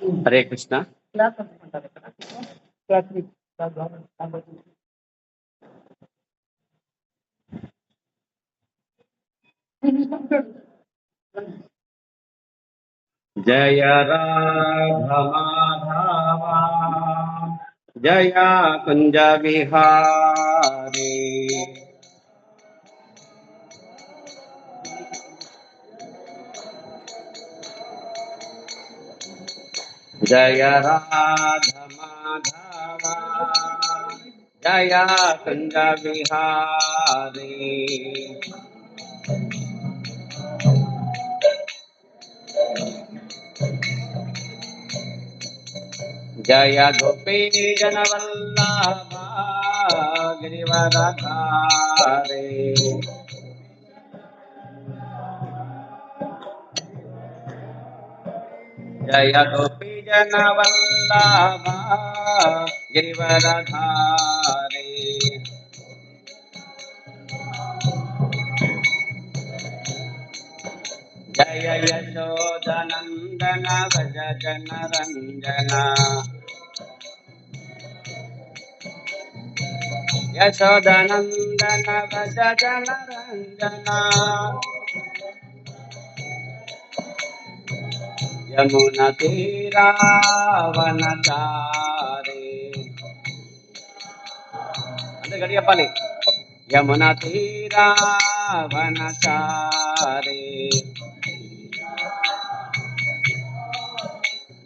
హరే కృష్ణ. జయ రాధ మాధవ జయ కుంజ విహారీ జయ రాధ మాధవ జయ కుంజ విహారీ జయ గోపీ జనవల్లభ గిరివరధారీ జయ గోపీ జనవల్లభ గిరివరధారీ జయ యశోదనందన భజ జన రంజన యశోదనందన భజ జన రంజన యమున తీరావనచారి అంటే గడి చెప్పాలి. యమున తీరావనచారి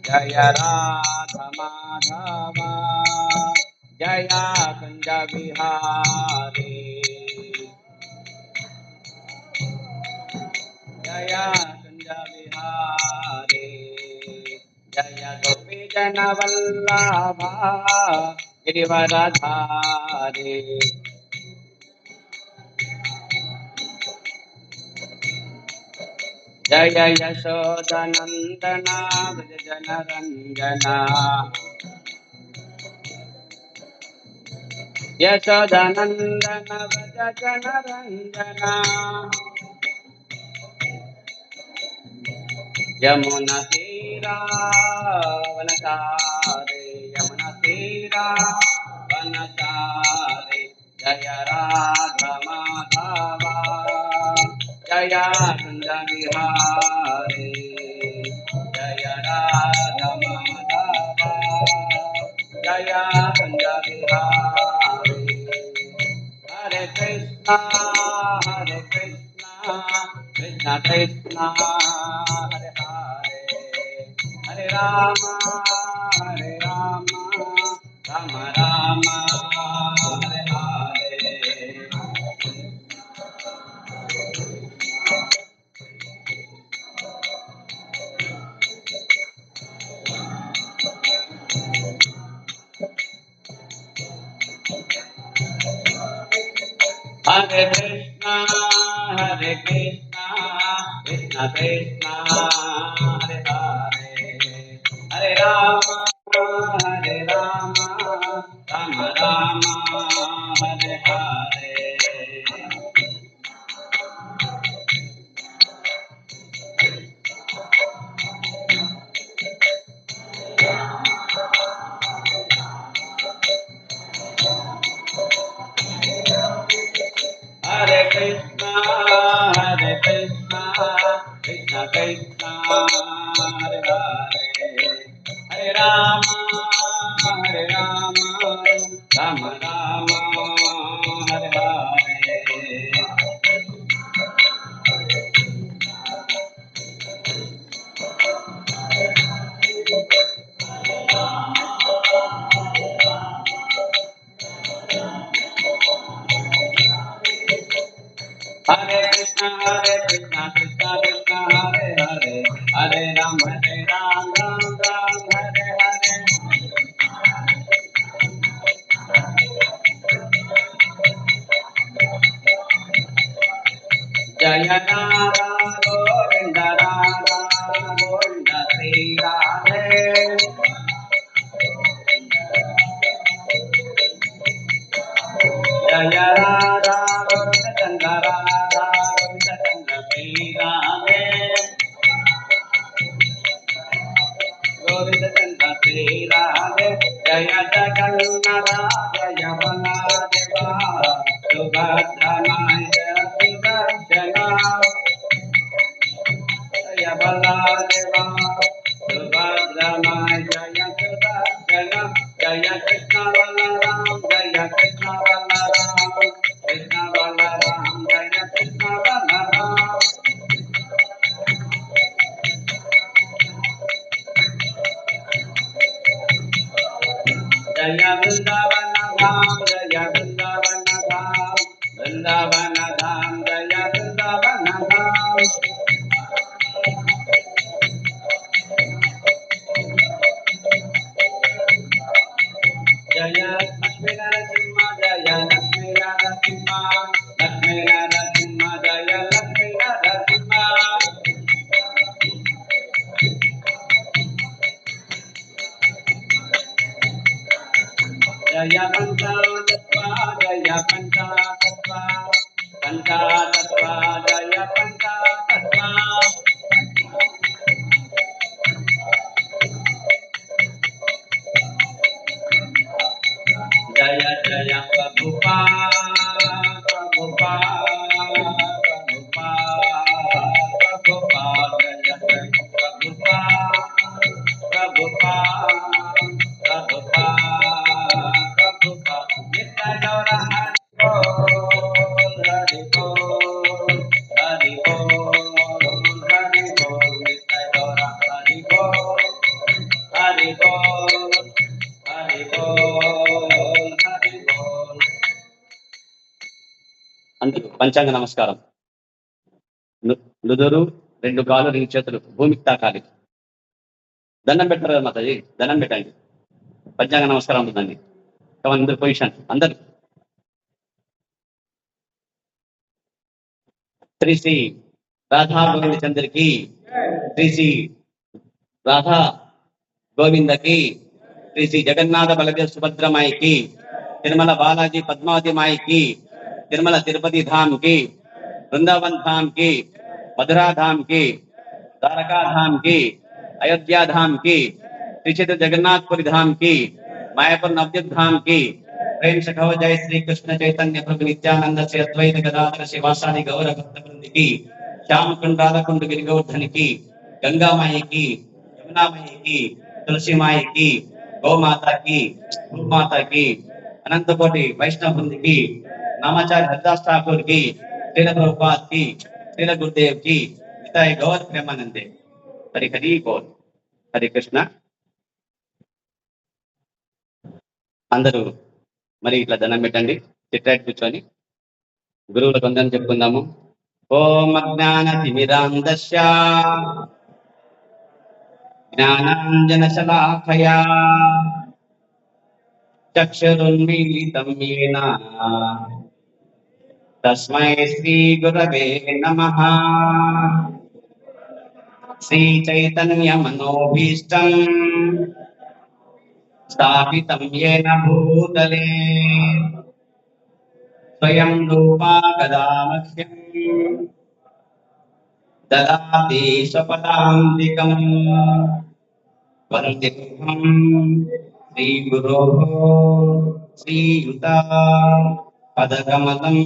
జయ రాధ మాధవ జయ కుంజ విహారీ జయ కుంజ విహారీ జయ గోపీ జనవల్లభ గిరివరధారీ జయ యశోదనందన భజ జన రంజన యశోదనందన భజ జన రంజన యమున తీరావనచారి యమున తీరావనచారి జయ రాధ మాధవ జయ కుంజ విహారీ జయ రాధ మాధవ జయ కుంజ విహారీ హరే కృష్ణ హరే కృష్ణ కృష్ణ కృష్ణ హరే హరే హరే రామ హరే రామ రామ రామ హరే హరే హరే కృష్ణ హరే కృష్ణ కృష్ణ కృష్ణ హరే హరే హరే రామ హరే రామ రామ రామ హరే హరే హరే కృష్ణ కృష్ణ కృష్ణ హరే హరే హరే రామ రామ రామ హరే హరే हरे कृष्णा कृष्णा कृष्णा हरे हरे हरे राम राम राम हरे हरे जय राधा गोविंद श्री राधे जय राधा गोविंद चंद्र राधा गोविंद चंद्र श्री राधे गोविंद चंद्र श्री राधे जय जगन्नाथ जय बलदेवा सुभद्रा माय सुदर्शना जय बलदेवा सुभद्रा माय जय सुदर्शना जय कृष्ण बलराम जय कृष्ण बलराम कृष्ण बलराम जय कृष्ण बलराम जय वृंदावन धाम जय वृंदावन धाम वृंदावन धाम जय वृंदावन धाम जय लक्ष्मी नरसिंह जय लक्ष्मी नरसिंह लक्ष्मी नरसिंह जय लक्ष्मी नरसिंह जय पंचातत्वा जय पंचातत्वा पंचातत्वा जय पंचातत्वा जय जय प्रभुपाद प्रभुपाद प्रभुपाद प्रभुपाद जय जय प्रभुपाद प्रभुपाद प्रभुपाद प्रभुपाद नित्य गौर हरि बोल हरि बोल हरि बोल नित्य गौर हरि बोल हरि बोल हरि बोल हरि बोल అందుకు పంచాంగ నమస్కారం. నుదురు రెండు కాళ్ళు రెండు చేతులు భూమికి తాకాలి. దండం పెట్టారు కదా మాతాజీ, దండం పెట్టండి. పంచాంగ నమస్కారం ఉంటుందండి. అందరు పొజిషన్ అందరు. శ్రీ శ్రీ రాధా గోవింద చంద్రకి, శ్రీ శ్రీ రాధా గోవిందకి, శ్రీ శ్రీ జగన్నాథ బలదేవ సుభద్రమాయికి, తిరుమల బాలాజీ పద్మావతి మాయికి, తిరుమల తిరుపతి धाम की, वृंदावन धाम की, मथुरा धाम की, द्वारका धाम की, अयोध्या धाम की, श्री क्षेत्र जगन्नाथपुरी धाम की, मायापुर नवद्वीप धाम की, प्रेम से कहो जय श्री कृष्ण चैतन्य प्रभु नित्यानंद से अद्वैत गदाधर शिवासादि गौर भक्त वृंद की, श्याम कुंड राधा कुंड गिरिगोवर्धन की, गंगा माई की, यमुना माई की, तुलसी माई की, गौ माता की, भू माता की, अनंत कोटि वैष्णव वृंद की, नामाचार्य हरिदास ठाकुर की, श्रील प्रभुपाद की, श्रील गुरुदेव की, निताय गौर प्रेमानंदे. हरि हरि बोल. हरे కృష్ణ. అందరూ మరి ఇట్లా దండం పెట్టండి, చిట్టాటి కూర్చొని గురువులకు వందనం చెప్పుకుందాము. ఓం అజ్ఞాన తిమిరాంధస్య జ్ఞానాంజన శలాకయా చక్షురున్మీలితం येन తస్మై శ్రీ గురవే నమః. శ్రీ చైతన్య మనోభీష్టం స్థాపితం येन భూతలే స్వయం రూపా గదా మహ్యం దదాతి స్వపదాంతికం. వందేహం శ్రీ గురోః శ్రీయుత పదకమలం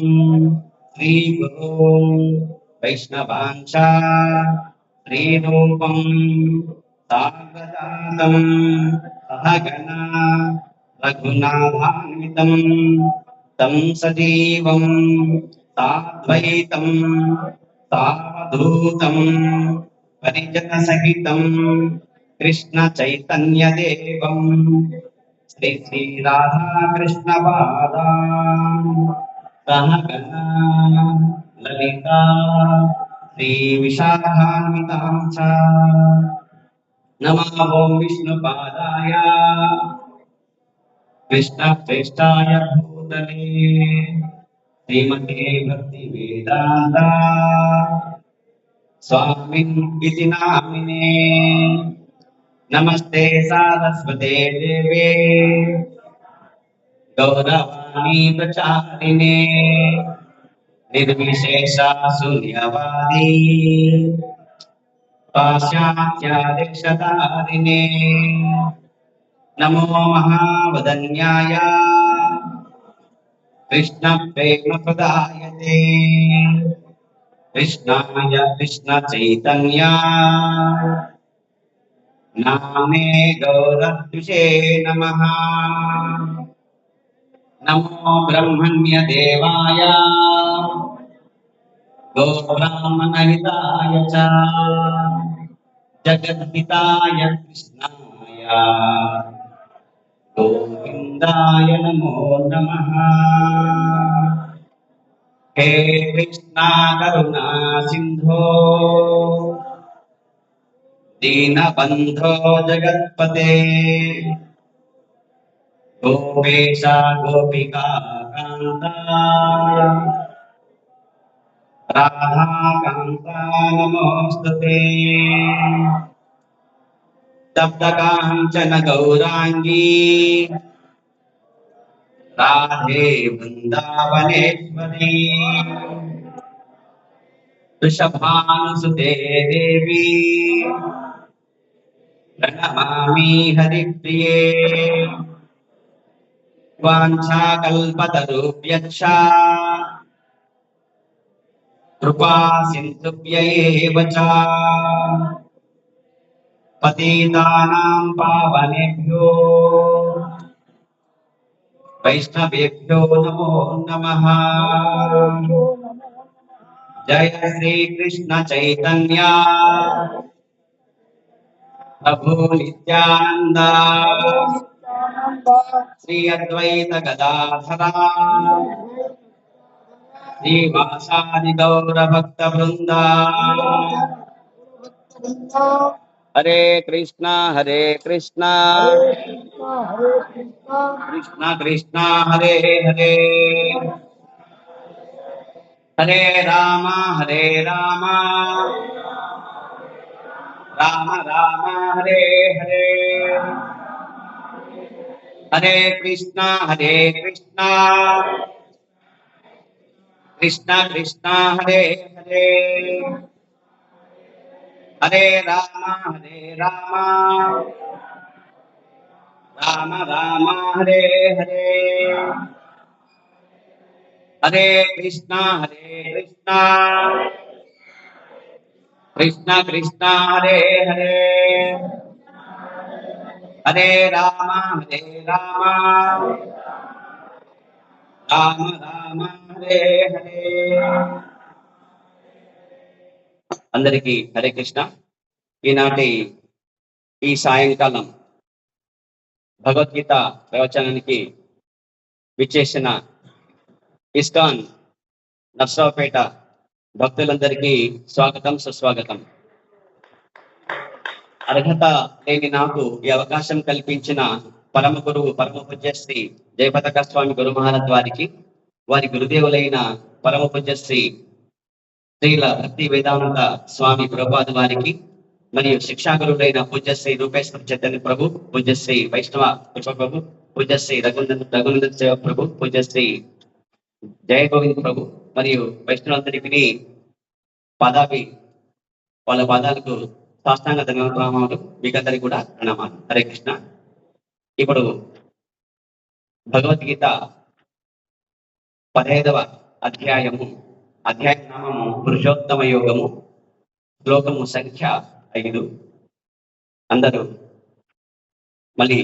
శ్రీ గురో వైష్ణవాంచ శ్రీరూపం సాగజాతం సహగణ రఘునాథాన్వితం తం సజీవం సాద్వైతం సావధూతం పరిజన సహితం కృష్ణ చైతన్య దేవం శ్రీ శ్రీ రాధా కృష్ణ పాదా సహగణ లలితా శ్రీ విశాఖాన్వితాం చ. నమః ఓం విష్ణుపాదాయ కృష్ణ ప్రేష్టాయ భూతలే శ్రీమతే భక్తి వేదాంత స్వామిన్ ఇతి నామినే. నమస్తే సారస్వతే దేవే గౌరవాణి ప్రచారిణే నిర్విశేష శూన్యవాది पाश्चात्यादिक्षतारिणे नमो महावदन्याय कृष्णप्रेमप्रदायते कृष्णाय कृष्णचैतन्य नामे गौरद्विषे नमः नमो ब्रह्मण्य देवाय गोब्राह्मणहिताय च जगद्हिताय कृष्णाय गोविन्दाय नमो नमः हे कृष्णा करुणा सिन्धो दीनबन्धो जगत्पते गोपेश गोपिका कान्ता राधाकान्ता नमोऽस्तुते तप्तकाञ्चन गौराङ्गी राधे वृन्दावनेश्वरी वृषभानुसुते देवी प्रणमामि हरिप्रिये वाञ्छाकल्पतरुभ्यश्च कृपा सिन्धुभ्य एव च पतितानां पावनेभ्यो वैष्णवेभ्यो नमो नमः जय श्री कृष्ण चैतन्य प्रभु नित्यानंद श्री अद्वैत गदाधर श्रीवासादि गौर भक्त वृंदा हरे कृष्णा कृष्णा कृष्णा हरे हरे हरे राम राम राम हरे हरे हरे कृष्णा कृष्णा कृष्णा हरे हरे हरे राम राम राम हरे हरे हरे कृष्णा कृष्णा कृष्णा हरे हरे हरे राम राम राम हरे हरे అందరికీ హరే కృష్ణ. ఈనాటి ఈ సాయంకాలం భగవద్గీత ప్రవచనానికి విచ్చేసిన ఇస్కాన్ నర్సరావుపేట భక్తులందరికీ స్వాగతం సుస్వాగతం. అర్హత లేని నాకు ఈ అవకాశం కల్పించిన పరమ గురువు పరమ పూజ్యశ్రీ జయపతాక స్వామి గురు మహారాజ్ వారికి, వారి గురుదేవులైన పరమ పూజ్యశ్రీ శ్రీల భక్తి వేదాంత స్వామి ప్రభుపాద వారికి, మరియు శిక్షాగురుడైన పూజ్యశ్రీ రూపేశ్వర చైతన్య ప్రభు, పూజ్యశ్రీ వైష్ణవ కృప ప్రభు, పూజ్యశ్రీ రఘునందన్ సేవ ప్రభు, పూజ్యశ్రీ జయ గోవింద్ ప్రభు మరియు వైష్ణవులందరికీ పాదాభి వాళ్ళ పాదాలకు సాష్టాంగ ధన్యవాదాలు, మీకందరికీ కూడా ప్రణామాలు. హరే కృష్ణ. ఇప్పుడు భగవద్గీత 15వ అధ్యాయము, అధ్యాయ నామము పురుషోత్తమ యోగము, శ్లోకము సంఖ్య 5. అందరూ మళ్ళీ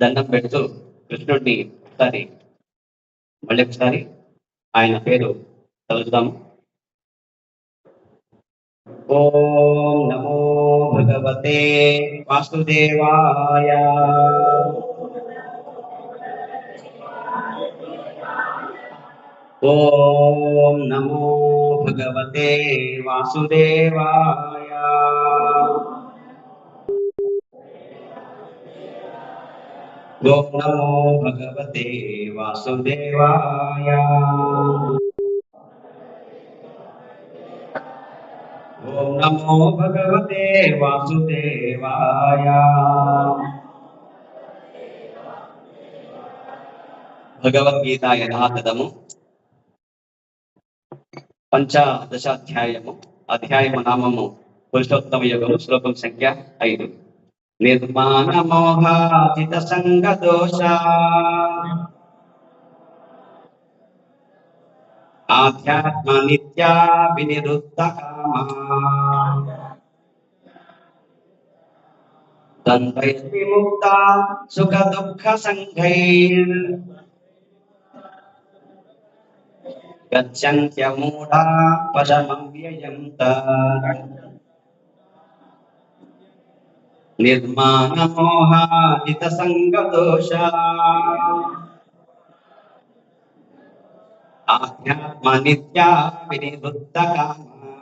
దండం పెడుతూ కృష్ణుడిని మళ్ళీ ఒకసారి ఆయన పేరు చదువుతాము. ఓం నమో భగవతే వాసుదేవాయ. ఓం నమో భగవతే వాసుదేవాయ. ఓం నమో భగవతే వాసుదేవాయ. ఓం నమో భగవతే వాసుదేవాయ. భగవద్గీత యథాతథము పంచదశాధ్యాయము, అధ్యాయము నామము పురుషోత్తమ యోగం శ్లోకం సంఖ్య 5. నిర్మాణ మోహాజిత సంగ దోష ఆధ్యాత్మ నిత్యా వినిరుద్ధ కామా ద్వంద్వైర్ విముక్తా సుఖ దుఃఖ సంఘైర్ గచ్చంత్యమూఢా పదమవ్యయం నిర్మాణ మోహాజిత సంగ దోష ఆధ్యాత్మ నిత్యా వినిరుద్ధ కామా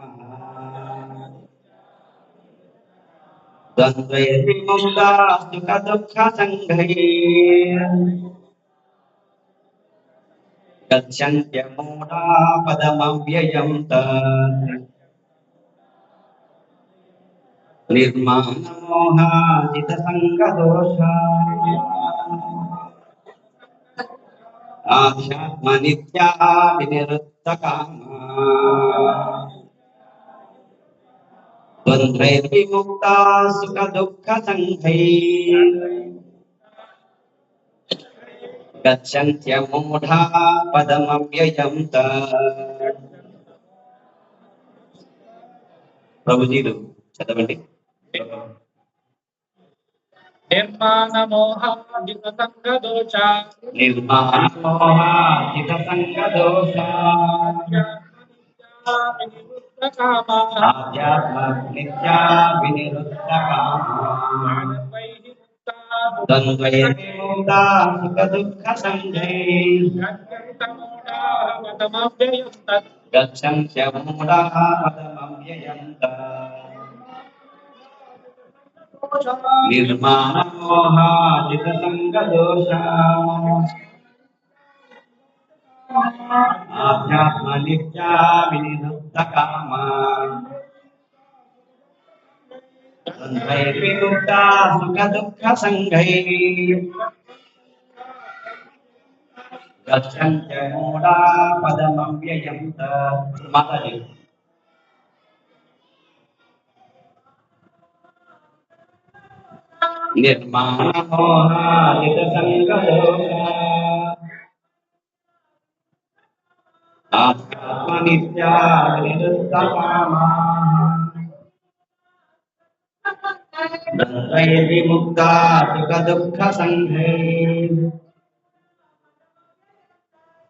ద్వంద్వైర్ విముక్తా సుఖ దుఃఖ సంఘైర్ గచ్చంత్యమూఢా పదమవ్యయం నిర్మాణ మోహాజిత సంగ దోష ఆధ్యాత్మ నిత్యా వినిరుద్ధ కామా ద్వంద్వైర్ విముక్తా సుఖ దుఃఖ సంఘైర్ గచ్చంత్యమూఢా పదమవ్యయం ప్రభుజీలు చదవండి. నిర్మాణ మోహాజిత సంగ దోష నిర్మాణ మోహాజిత సంగ దోష వినిరుద్ధ కామా ఆధ్యాత్మ నిత్యా వినిరుద్ధ కామా ద్వంద్వైర్ విముక్తా సుఖ దుఃఖ సంఘైర్ గచ్చంత్యమూఢా పదమవ్యయం నిర్మాణ మోహాజిత సంగ దోష ఆధ్యాత్మ నిత్యా వినిరుద్ధ కామా ద్వంద్వైర్ విముక్తా సుఖ దుఃఖ సంఘైర్ గచ్చంత్యమూఢా పదమవ్యయం మాతాజీ. నిర్మాణ మోహాజిత సంగ దోష ఆధ్యాత్మ నిత్యా వినిరుద్ధ కామా ద్వంద్వైర్ విముక్తా సుఖ దుఃఖ సంఘైర్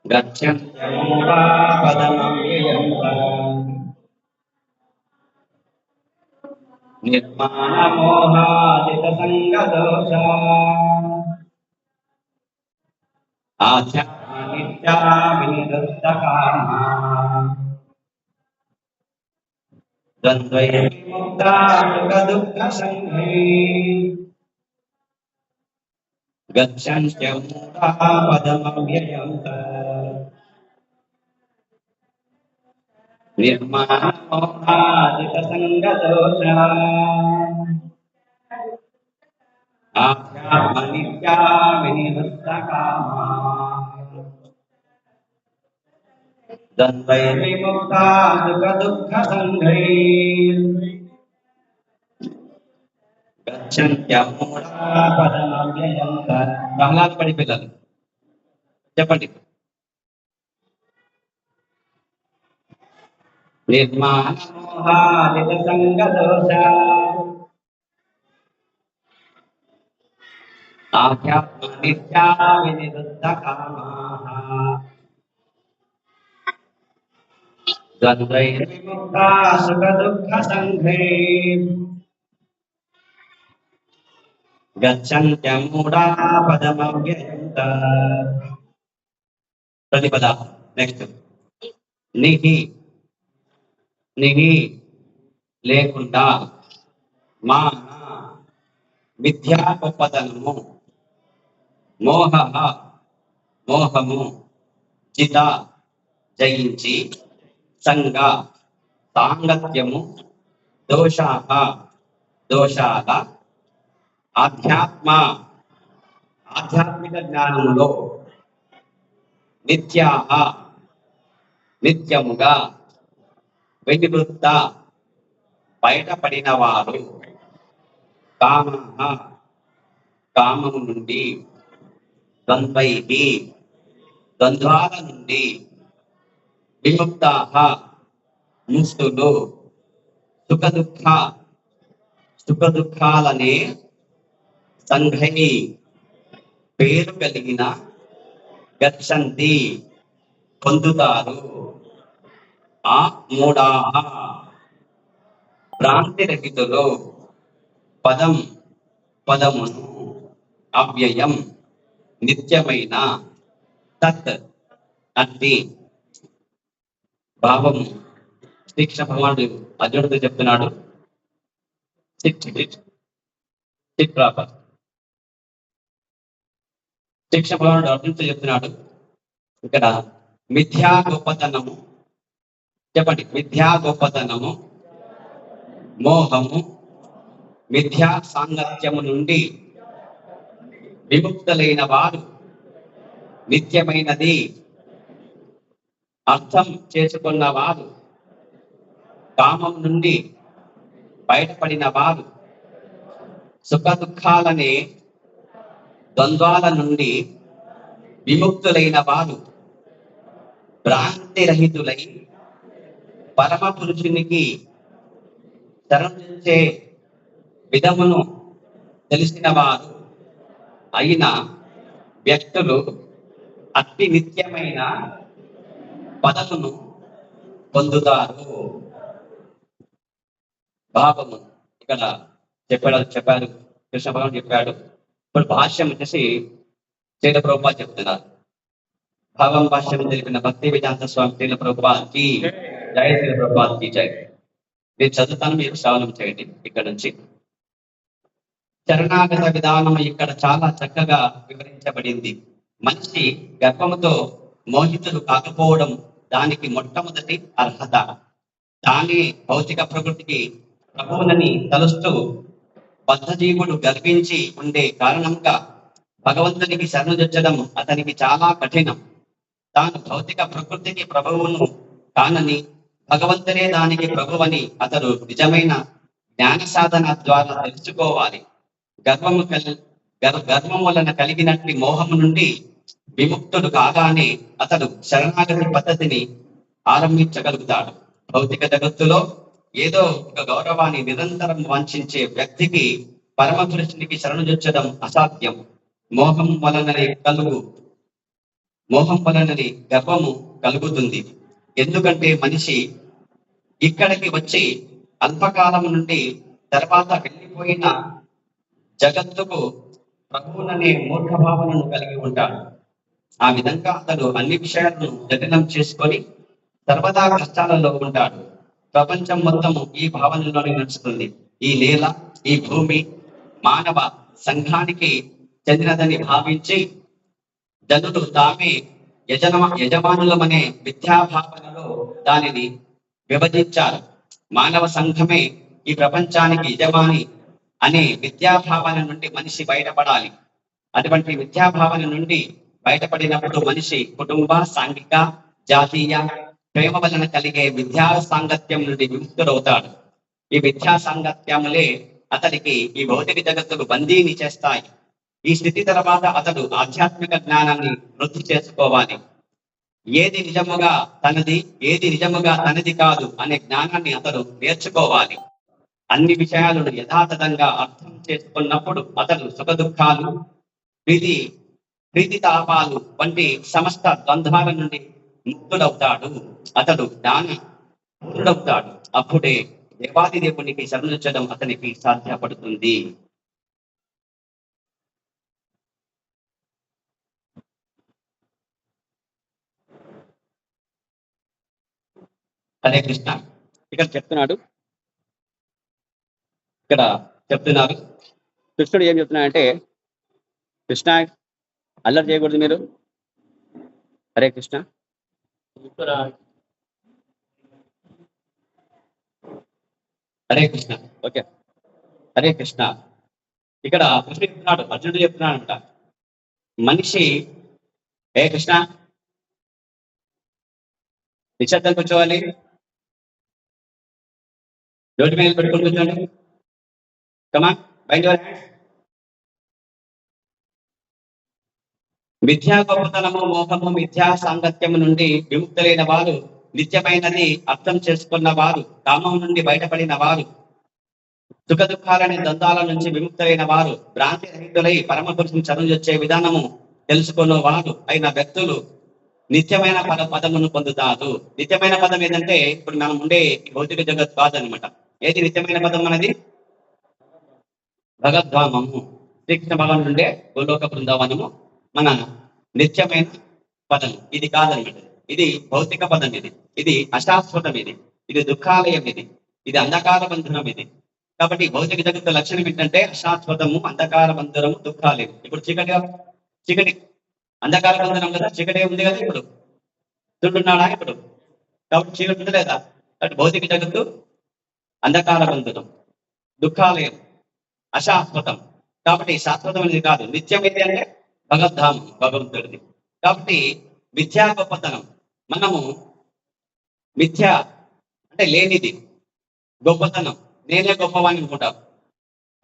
గచ్చంత్యమూఢా పదమవ్యయం నిర్మాణ మోహాజిత సంగ దోష ఆధ్యాత్మ నిత్యా వినిరుద్ధ కామా ద్వంద్వైర్ విముక్తా సుఖ దుఃఖ సంఘైర్ గచ్చంత్యమూఢా పదమవ్యయం నిర్మాణ మోహాజిత సంగ దోష ఆధ్యాత్మ నిత్యా వినిరుద్ధ కామా ద్వంద్వైర్ విముక్తా సుఖ దుఃఖ సంఘైర్ గచ్చంత్యమూఢా పదమవ్యయం ప్రహ్లాద పడి పిల్లలు చెప్పండి. నిర్మాణ మోహాజిత సంగ దోష ఆధ్యాత్మ నిత్యా వినిరుద్ధ కామా ద్వంద్వైర్ విముక్తా సుఖ దుఃఖ సంఘైర్ గచ్చంత్యమూఢా పదమవ్యయం ప్రతిపద. నెక్స్ట్ నిహి నిహి లేకుండా మాన మిథ్యా గొప్పతనము మోహ మోహము జిత జయించి సంగ సాంగత్యము దోషాహ దోషాల ఆధ్యాత్మ ఆధ్యాత్మిక జ్ఞానములో నిత్యాహ నిత్యముగా వినివృత్త బయటపడిన వారు కామ కామము నుండి ద్వంద్వైహి ద్వంద్వాల నుండి విముక్తాః ముక్తులు సుఖ దుఃఖాలనే సంఘై పేరు కలిగిన గచ్చంతి పొందుతారు. ఆ మూఢాః భ్రాంతి రహితులు పదమును అవ్యయం నిత్యమైన తత్ అట్టి భావము శ్రీకృష్ణ భగవానుడు అర్జునుడితో చెప్తున్నాడు. శ్రీకృష్ణ భగవానుడు అర్జునుడితో చెప్తున్నాడు ఇక్కడ మిథ్యా గొప్పతనము, చెప్పండి, మిథ్యా గొప్పతనము, మోహము, మిథ్యా సాంగత్యము నుండి విముక్తులైన వారు నిత్యమైనది అర్థం చేసుకున్న వారు, కామం నుండి బయటపడిన వారు, సుఖ దుఃఖాలనే ద్వంద్వాల నుండి విముక్తులైన వారు, భ్రాంతి రహితులై పరమ పురుషునికి శరణించే విధమును తెలిసిన వారు అయిన వ్యక్తులు అతి నిత్యమైన పదమును పొందుతారు. భావము ఇక్కడ చెప్పారు కృష్ణ భగవాన్ చెప్పాడు. ఇప్పుడు భాష్యం వచ్చేసి శ్రీల ప్రభుపాద చెప్తున్నారు. భావం భాష్యం తెలిపిన భక్తి వేదాంత స్వామి శ్రీల ప్రభుపాదకి జయ, శ్రీల ప్రభుపాదకి జయ. నేను చదువుతాను, మీరు శ్రవణం చేయండి. ఇక్కడ నుంచి శరణాగత విధానం ఇక్కడ చాలా చక్కగా వివరించబడింది. మనిషి గర్భముతో మోహితులు కాకపోవడం దానికి మొట్టమొదటి అర్హత. దాని భౌతిక ప్రకృతికి ప్రభువునని తలుస్తూ బద్ధజీవుడు గర్వించి ఉండే కారణంగా భగవంతునికి శరణుజొచ్చడం అతనికి చాలా కఠినం. తాను భౌతిక ప్రకృతికి ప్రభువును కానని, భగవంతుడే దానికి ప్రభువని అతడు నిజమైన జ్ఞాన సాధన ద్వారా తెలుసుకోవాలి. గర్వం వలన కలిగినట్లు మోహము నుండి విముక్తుడు కాగానే అతడు శరణాగతి పద్ధతిని ఆరంభించగలుగుతాడు. భౌతిక జగత్తులో ఏదో ఒక గౌరవాన్ని నిరంతరం వాంఛించే వ్యక్తికి పరమ పురుషునికి శరణుజొచ్చడం అసాధ్యం. మోహం వలనని గర్వము కలుగుతుంది. ఎందుకంటే మనిషి ఇక్కడికి వచ్చి అల్పకాలం నుండి తర్వాత వెళ్ళిపోయిన జగత్తుకు ప్రభువుననే మూర్ఖ భావనను కలిగి ఉంటాడు. ఆ విధంగా అతడు అన్ని విషయాలను జటిలం చేసుకొని సర్వదా కష్టాలలో ఉంటాడు. ప్రపంచం మొత్తము ఈ భావనలోనే నడుస్తుంది. ఈ నేల, ఈ భూమి మానవ సంఘానికి చెందినదని భావించి జనులు తామే యజమానులమనే విద్యాభావనలో దానిని విభజించారు. మానవ సంఘమే ఈ ప్రపంచానికి యజమాని అనే విద్యాభావన నుండి మనిషి బయటపడాలి. అటువంటి విద్యాభావన నుండి బయటపడినప్పుడు మనిషి కుటుంబ, సాంఘిక, జాతీయ ప్రేమ వలన కలిగే విద్యా సాంగత్యం నుండి విముక్తుడవుతాడు. ఈ విద్యా సాంగత్యములే అతడికి ఈ భౌతిక జగత్తుకు బందీని చేస్తాయి. ఈ స్థితి తర్వాత అతడు ఆధ్యాత్మిక జ్ఞానాన్ని వృద్ధి చేసుకోవాలి. ఏది నిజముగా తనది, ఏది నిజముగా తనది కాదు అనే జ్ఞానాన్ని అతడు నేర్చుకోవాలి. అన్ని విషయాలను యథాతథంగా అర్థం చేసుకున్నప్పుడు అతడు సుఖ దుఃఖాలు, ప్రీతి తాపాలు వంటి సమస్త ద్వంద్వాల నుండి ముక్తుడవుతాడు. అతడు జ్ఞాన పూర్ణుడవుతాడు. అప్పుడే దేవాది దేవునికి శరణుజొచ్చడం అతనికి సాధ్యపడుతుంది. హరే కృష్ణ. ఇక్కడ చెప్తున్నారు కృష్ణుడు ఏం చెప్తున్నాడంటే, కృష్ణ అల్లరి చేయకూడదు మీరు. హరే కృష్ణ. హరే కృష్ణ. ఓకే, హరే కృష్ణ. ఇక్కడ కృష్ణుడు చెప్తున్నాడు, అర్జునుడు చెప్తున్నాడు అంట, మనిషి హే కృష్ణ నిశ్శబ్దం కూర్చోవాలి. నోటి మీద పెట్టుకుని కూర్చోండి. కమాన్, బైండ్ యువర్ హ్యాండ్స్. మిథ్యా గొప్పతనము, మోహము, మిథ్యా సాంగత్యము నుండి విముక్తులైన వారు, నిత్యమైనది అర్థం చేసుకున్న వారు, కామం నుండి బయటపడిన వారు, సుఖ దుఃఖాలనే ద్వంద్వాల నుంచి విముక్తులైన వారు, భ్రాంతి రహితులై పరమ పురుషుని చదువుకొచ్చే విధానము తెలుసుకున్న వారు అయిన వ్యక్తులు నిత్యమైన పదమును పొందుతారు. నిత్యమైన పదం ఏదంటే ఇప్పుడు మనం ఉండే భౌతిక జగత్ కాదనమాట. ఏది నిత్యమైన పదం అనేది? భగవద్ధామము, శ్రీకృష్ణ భగవాన్ ఉండే గోలోక బృందావనము మన నిత్యమైన పదం. ఇది కాదనమాట. ఇది భౌతిక పదం. ఇది అశాశ్వతం. ఇది దుఃఖాలయం. ఇది అంధకార బంధనం. కాబట్టి భౌతిక జగత్తు లక్షణం ఏంటంటే అశాశ్వతము, అంధకార బంధనము, దుఃఖాలయం. ఇప్పుడు చీకటి అంధకార బంధనం కదా, చీకటి ఉంది కదా. ఇప్పుడు చూడున్నాడా ఇప్పుడు? కాబట్టి చీకటి ఉంది లేదా? కాబట్టి భౌతిక జగత్తు అంధకార బంధనం, దుఃఖాలయం, అశాశ్వతం. కాబట్టి శాశ్వతం అనేది కాదు. నిత్యం ఏది అంటే భగవద్ధామం, భగవంతుడిది. కాబట్టి మిథ్యా గొప్పతనం. మనము మిథ్య అంటే లేనిది, గొప్పతనం. నేనే గొప్పవాణ్ణి అనుకుంటా.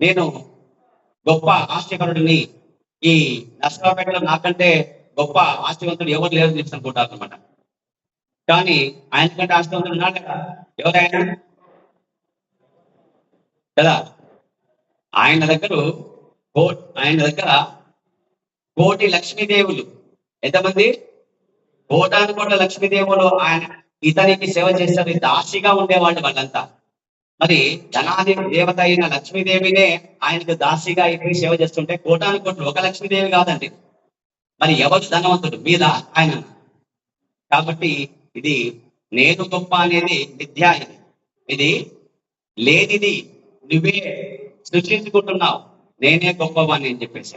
నేను గొప్ప ఆస్తిపరుడిని, ఈ నర్సరావుపేటలో నాకంటే గొప్ప ఆస్తివంతుడు ఎవరు లేరు చెప్పి అనుకుంటారు అనమాట. కానీ ఆయన కంటే ఆస్తివంతుడు ఉన్నాడు కదా. ఎవరైనా కదా. ఆయన దగ్గర కోటి లక్ష్మీదేవులు. ఎంతమంది? కోటాను కోట్ల లక్ష్మీదేవులు ఆయన ఇతనికి సేవ చేస్తారు. దాసిగా ఉండేవాళ్ళు వాళ్ళంతా. మరి ధనాది దేవత అయిన లక్ష్మీదేవినే ఆయనకు దాసిగా అయిపోయి సేవ చేస్తుంటే కోటాను కోట్లు ఒక లక్ష్మీదేవి కాదండి. మరి ఎవరు ధనవంతుడు? మీద ఆయన. కాబట్టి ఇది నేను గొప్ప అనేది మిథ్యా. ఇది లేనిది నువ్వే సృష్టించుకుంటున్నావు. నేనే గొప్పవాణ్ణి అని చెప్పేసి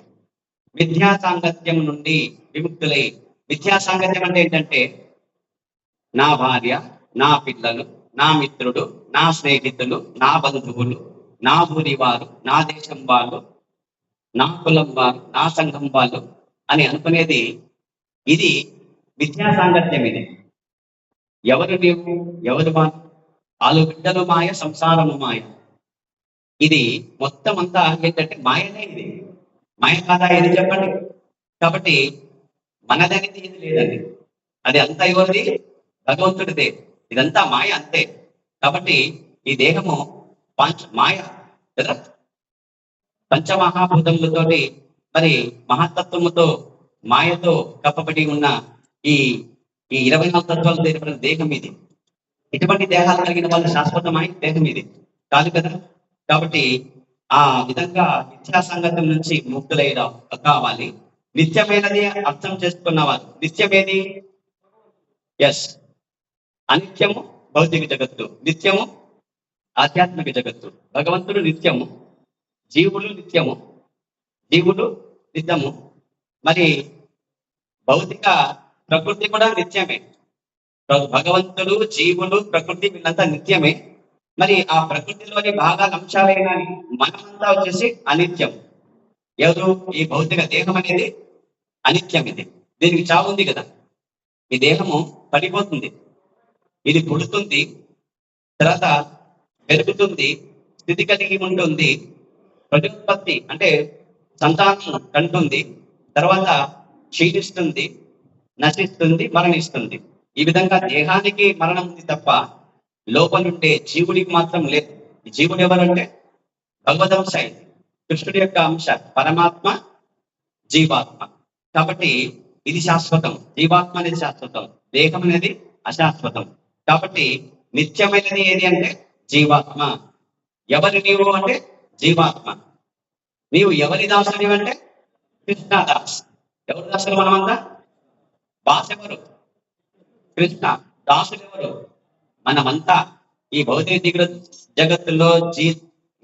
మిథ్యా సాంగత్యం నుండి విముక్తులై. మిథ్యా సాంగత్యం అంటే ఏంటంటే నా భార్య, నా పిల్లలు, నా మిత్రుడు, నా స్నేహితులు, నా బంధువులు, నా ఊరి వారు, నా దేశం వాళ్ళు, నా కులం వారు, నా సంఘం వాళ్ళు అని అనుకునేది. ఇది మిథ్యా సాంగత్యం. ఇది ఎవరు నీవు, ఎవరు వాళ్ళు? ఆలు బిడ్డలు మాయ, సంసారము మాయ. ఇది మొత్తం అంతా ఏంటంటే మాయనే. ఇది మాయ కాదా? ఇది చెప్పండి. కాబట్టి మనదనేది ఇది లేదండి. అది అంతా ఎవరిది? భగవంతుడిదే. ఇదంతా మాయ అంతే. కాబట్టి ఈ దేహము మాయ కదా. పంచమహాభూతములతోటి మరి మహత్తత్వముతో మాయతో కప్పబడి ఉన్న ఈ 24 తత్వాలు తెలిపిన దేహం ఇది. ఇటువంటి దేహాలు కలిగిన వాళ్ళు శాశ్వతమైన దేహం ఇది కాదు కదా. కాబట్టి ఆ విధంగా మిథ్యా సంగతం నుంచి ముక్తులైన కావాలి. నిత్యమైనది అర్థం చేసుకున్నవారు. నిత్యమేది? ఎస్, అనిత్యము భౌతిక జగత్తు, నిత్యము ఆధ్యాత్మిక జగత్తు. భగవంతుడు నిత్యము, జీవులు నిత్యము, మరి భౌతిక ప్రకృతి కూడా నిత్యమే. భగవంతుడు, జీవులు, ప్రకృతి వీళ్ళంతా నిత్యమే. మరి ఆ ప్రకృతిలోని భాగాల అంశాలైన మనమంతా వచ్చేసి అనిత్యం. ఎవరు? ఈ భౌతిక దేహం అనేది అనిత్యం. దీనికి చావు ఉంది కదా. ఈ దేహము పడిపోతుంది, ఇది పుడుతుంది, తర్వాత పెరుగుతుంది, స్థితి కలిగి ఉంటుంది, ప్రత్యుత్పత్తి అంటే సంతానం కంటుంది, తర్వాత క్షీణిస్తుంది, నశిస్తుంది, మరణిస్తుంది. ఈ విధంగా దేహానికి మరణం ఉంది తప్ప లోపలుండే జీవుడికి మాత్రం లేదు. ఈ జీవుడు ఎవరంటే భగవదంశ, కృష్ణుడి యొక్క అంశ, పరమాత్మ, జీవాత్మ. కాబట్టి ఇది శాశ్వతం. జీవాత్మ అనేది శాశ్వతం, దేహం అనేది అశాశ్వతం. కాబట్టి నిత్యమైనది ఏది అంటే జీవాత్మ. ఎవరి నీవు అంటే జీవాత్మ. నీవు ఎవరి దాసుని అంటే కృష్ణదాస్. ఎవరి దాసులు మనమంతా? బాస్ ఎవరు? కృష్ణ. దాసులు ఎవరు? మనమంతా. ఈ భౌతిక జగత్తులో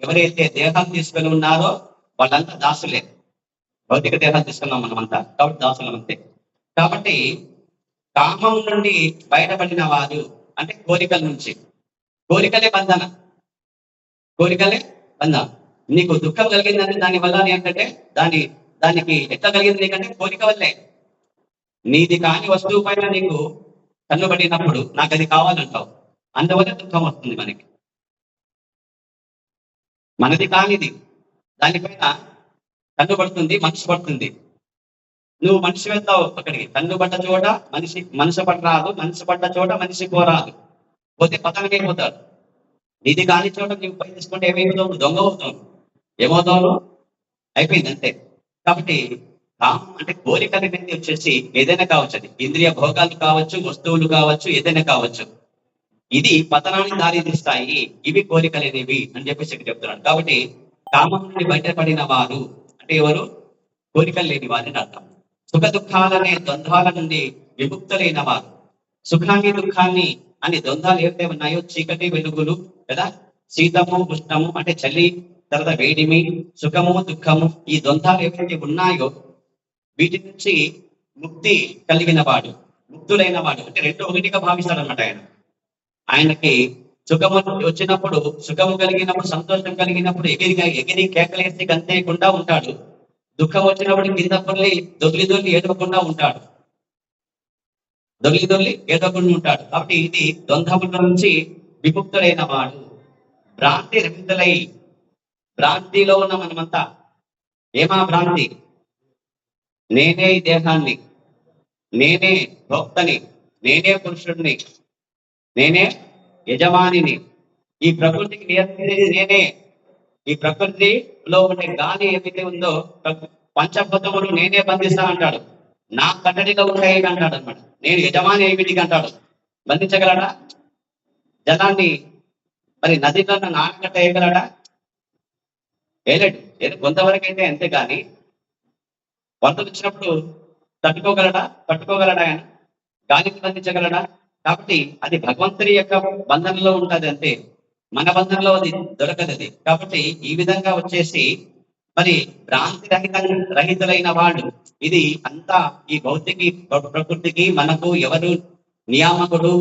ఎవరైతే దేహాలు తీసుకొని ఉన్నారో వాళ్ళంతా దాసులే. భౌతిక దేహాలు తీసుకున్నాం మనమంతా, కాబట్టి దాసులం అంతే. కాబట్టి కామం నుండి బయటపడిన వారు అంటే కోరికల నుంచి. కోరికలే బంధన. నీకు దుఃఖం కలిగిందంటే దాని వల్ల ఏంటంటే దానికి ఎట్లా కలిగింది నీకంటే కోరిక వల్లే. నీది కాని వస్తువు పైన నీకు కన్నుబడినప్పుడు నాకు అది కావాలంటావు, అందువల్ల దుఃఖం వస్తుంది మనకి. మనది కానిది. దానిపైన కన్ను పడుతుంది, మనసు పడుతుంది. నువ్వు మనిషి వెళ్తావు అక్కడికి. కన్ను పడ్డ చోట మనసు పట్టరాదు, మనసు పడ్డ చోట మనిషి పోరాదు. పోతే పతనమైపోతాడు. ఇది కాని చోట నీవు పై తీసుకుంటే ఏమైపోతావు? దొంగ అవుతావు. ఏమవుతావు? అయిపోయింది అంతే. కాబట్టి కామం అంటే కోరికలు అనేది వచ్చేసి ఏదైనా కావచ్చు. అది ఇంద్రియ భోగాలు కావచ్చు, వస్తువులు కావచ్చు, ఏదైనా కావచ్చు. ఇది పతనాన్ని దారితీస్తాయి. ఇవి కోరికలేనివి అని చెప్పేసి ఇక్కడ చెప్తున్నాడు. కాబట్టి కామం నుండి బయటపడిన వారు అంటే ఎవరు? కోరికలు లేని వారిని అర్థం. సుఖ దుఃఖాలనే ద్వంద్వాల నుండి విముక్తులైన వారు. సుఖాన్ని దుఃఖాన్ని అని ద్వంద్వాలు ఏవైతే ఉన్నాయో, చీకటి వెలుగులు కదా, శీతము ఉష్ణము అంటే చలి, తర్వాత వేడిమి, సుఖము దుఃఖము, ఈ ద్వంద్వాలు ఏవైతే ఉన్నాయో వీటి నుంచి ముక్తి కలిగిన వాడు, ముక్తులైన వాడు. అంటే రెండు ఒకటిగా భావిస్తాడు అనమాట ఆయన. ఆయనకి సుఖము వచ్చినప్పుడు, సుఖము కలిగినప్పుడు, సంతోషం కలిగినప్పుడు ఎగిరి కేకలేసి గంతేయకుండా ఉంటాడు. దుఃఖం వచ్చినప్పుడు కింద పల్లి దొర్లి ఏడవకుండా ఉంటాడు. దొర్లి ఏడవకుండా ఉంటాడు. కాబట్టి ఇది ద్వంద్వముల నుంచి విముక్తులైన వాడు. భ్రాంతి రహితులై, భ్రాంతిలో ఉన్న మనమంతా. ఏమా భ్రాంతి? నేనే ఈ దేహాన్ని, నేనే భోక్తని, నేనే పురుషుడిని, నేనే యజమానిని, ఈ ప్రకృతికి నియంత్రించేది నేనే. ఈ ప్రకృతిలో ఉండే గాలి ఏదైతే ఉందో పంచభూతములు నేనే బంధిస్తా అంటాడు. నా కట్టడిలో ఉంటాయి అంటాడు అనమాట. నేను యజమాని ఏమిటికి అంటాడు. బంధించగలడా? జలాన్ని మరి నదిలో నానకట్ట వేయగలడా? వేయలేడు. కొంతవరకు అయితే అంతే. కానీ వరదలు వచ్చినప్పుడు పట్టుకోగలడా ఆయన? గాలికి బంధించగలడా? కాబట్టి అది భగవంతుని యొక్క బంధనలో ఉంటుంది అంతే. మన బంధంలో అది దొరకదు అది. కాబట్టి ఈ విధంగా వచ్చేసి మరి భ్రాంతి రహితులైన వాళ్ళు. ఇది అంతా ఈ భౌతికి ప్రకృతికి మనకు ఎవరు నియామకుడు,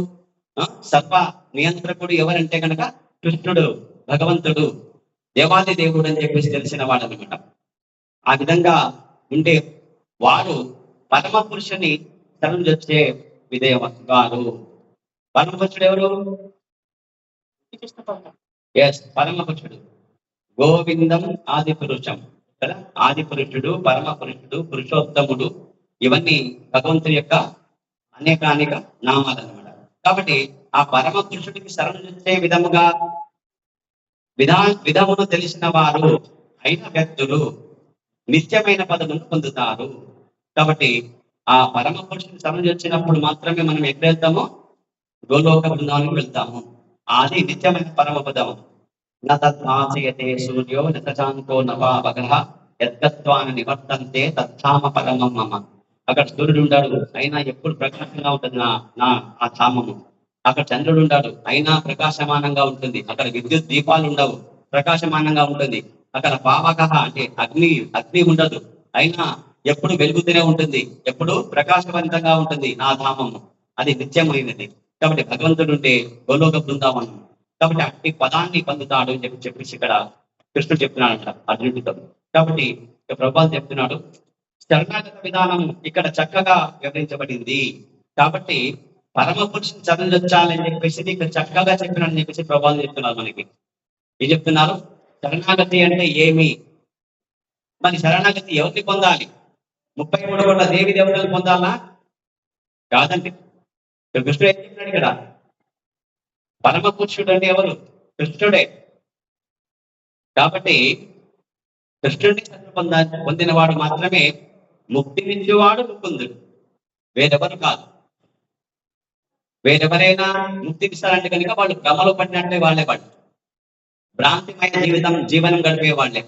సర్వ నియంత్రకుడు ఎవరంటే కనుక కృష్ణుడు, భగవంతుడు, దేవాది దేవుడు అని చెప్పేసి తెలిసిన వాడు అనమాట. ఆ విధంగా ఉండే వారు పరమ పురుషుని శరణు వచ్చే విధేయవారు. పరమ పురుషుడు ఎవరు? పరమ పురుషుడు గోవిందం ఆది పురుషం కదా. ఆది పురుషుడు, పరమ పురుషుడు, పురుషోత్తముడు, ఇవన్నీ భగవంతుని యొక్క అనేక నామాలు అనమాట. కాబట్టి ఆ పరమ పురుషుడికి శరణు వచ్చే విధమును తెలిసిన వారు అయిన వ్యక్తులు నిత్యమైన పదమును పొందుతారు. కాబట్టి ఆ పరమ పురుషుడికి శరణు వచ్చినప్పుడు మాత్రమే మనం ఎక్కడ వెళ్తామో? గోలోక బృందానికి వెళ్తాము. అది నిత్యమైన పరమ పదము. నతద్భాసయతే సూర్యో నతచాంతో నవావగః యద్గత్వాన నివర్తంతే తత్ధామ పరమం మమ. అక్కడ సూర్యుడు ఉంటాడు, అయినా ఎప్పుడు ప్రకాశంగా ఉంటుంది ఆ ధామము. అక్కడ చంద్రుడు ఉంటాడు, అయినా ప్రకాశమానంగా ఉంటుంది. అక్కడ విద్యుత్ దీపాలు ఉండవు, ప్రకాశమానంగా ఉంటుంది. అక్కడ పావకః అంటే అగ్ని ఉండదు, అయినా ఎప్పుడు వెలుగుతూనే ఉంటుంది, ఎప్పుడు ప్రకాశవంతంగా ఉంటుంది నా ధామము. అది నిత్యమైనది. కాబట్టి భగవంతుడు ఉంటే గోలోక బృందావనం. కాబట్టి అట్టి పదాన్ని పొందుతాడు అని చెప్పేసి ఇక్కడ కృష్ణుడు చెప్తున్నాడంట అర్జునుడితో. కాబట్టి ప్రభువు చెప్తున్నాడు, శరణాగత విధానం ఇక్కడ చక్కగా వివరించబడింది. కాబట్టి పరమ పురుషుని చదవచ్చాలని చెప్పేసి ఇక్కడ చక్కగా చెప్పినాడని చెప్పేసి ప్రభువు చెప్తున్నారు. మనకి ఏం చెప్తున్నారు? శరణాగతి అంటే ఏమి? మరి శరణాగతి ఎవరిని పొందాలి? 33 కోట్ల దేవి దేవతలు పొందాలా? కాదండి. కృష్ణుడు ఏం చెప్పినాడు ఇక్కడ? పరమ పురుషుడు అంటే ఎవరు? కృష్ణుడే. కాబట్టి కృష్ణుడిని పొందిన వాడు మాత్రమే ముక్తినిచ్చేవాడు ముకుందుడు, వేరెవరు కాదు. వేరెవరైనా ముక్తినిస్తారంటే కనుక వాళ్ళు భ్రమలో పడినట్లే వాళ్ళే. వాళ్ళు భ్రాంతిమయ జీవనం గడిపే వాళ్ళే.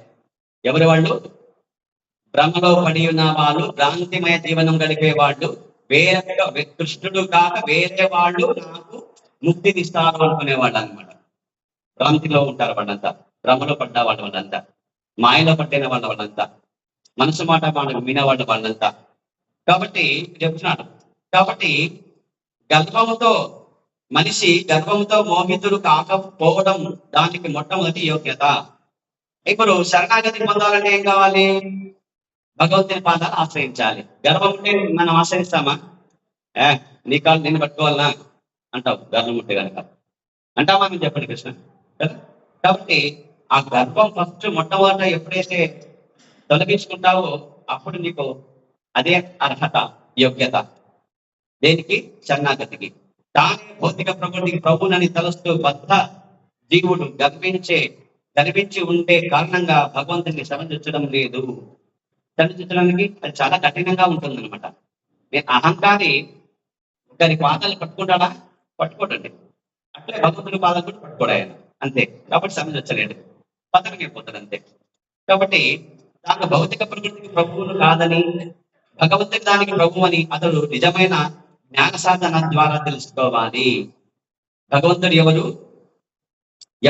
ఎవరు వాళ్ళు? భ్రమలో పడి ఉన్న వాళ్ళు, భ్రాంతిమయ జీవనం గడిపే వాళ్ళు. వేరే కృష్ణుడు కాక వేరే వాళ్ళు నాకు ముక్తినిస్తారు అనుకునేవాళ్ళు అనమాట. భ్రాంతిలో ఉంటారు వాళ్ళంతా, భ్రమలో పడ్డ వాళ్ళంతా, మాయలో పట్టిన వాళ్ళంతా, మనసు మాట వినేవాళ్ళు వాళ్ళంతా. కాబట్టి చెప్తున్నాడు. కాబట్టి మనిషి గర్భంతో మోహితుడు కాకపోవడం దానికి మొట్టమొదటి యోగ్యత. ఇప్పుడు శరణాగతి పొందాలంటే ఏం కావాలి? భగవంతుని పాదాలు ఆశ్రయించాలి. గర్వం ఉంటే మనం ఆశ్రయిస్తామా? నీ కాళ్ళు నేను పట్టుకోవాలనా అంటావు. గర్వం ఉంటే కనుక అంటామా? మేము చెప్పండి కృష్ణ కదా. కాబట్టి ఆ గర్వం ఫస్ట్ మొట్టమొదట ఎప్పుడైతే తొలగించుకుంటావో అప్పుడు నీకు అదే అర్హత, యోగ్యత. దేనికి? శరణాగతికి. తానే భౌతిక ప్రకృతికి ప్రభువునని తలస్తూ బద్ధ జీవుడు గర్వించి ఉండే కారణంగా భగవంతుని శరణించడం లేదు. శరణించడానికి అది చాలా కఠినంగా ఉంటుందన్నమాట. నేను అహంకారి ఒకరి పాదాలు పట్టుకుంటాడా? పట్టుకోడండి. అట్లే భగవంతుడి పాదాలు కూడా పట్టుకోడు ఆయన. అంతే. కాబట్టి శరణించలేడు, పతనమైపోతాడు అంతే. కాబట్టి తాను భౌతిక ప్రకృతికి ప్రభువును కాదని, భగవంతుడి దానికి ప్రభు అని అతడు నిజమైన జ్ఞాన సాధన ద్వారా తెలుసుకోవాలి. భగవంతుడు ఎవరు?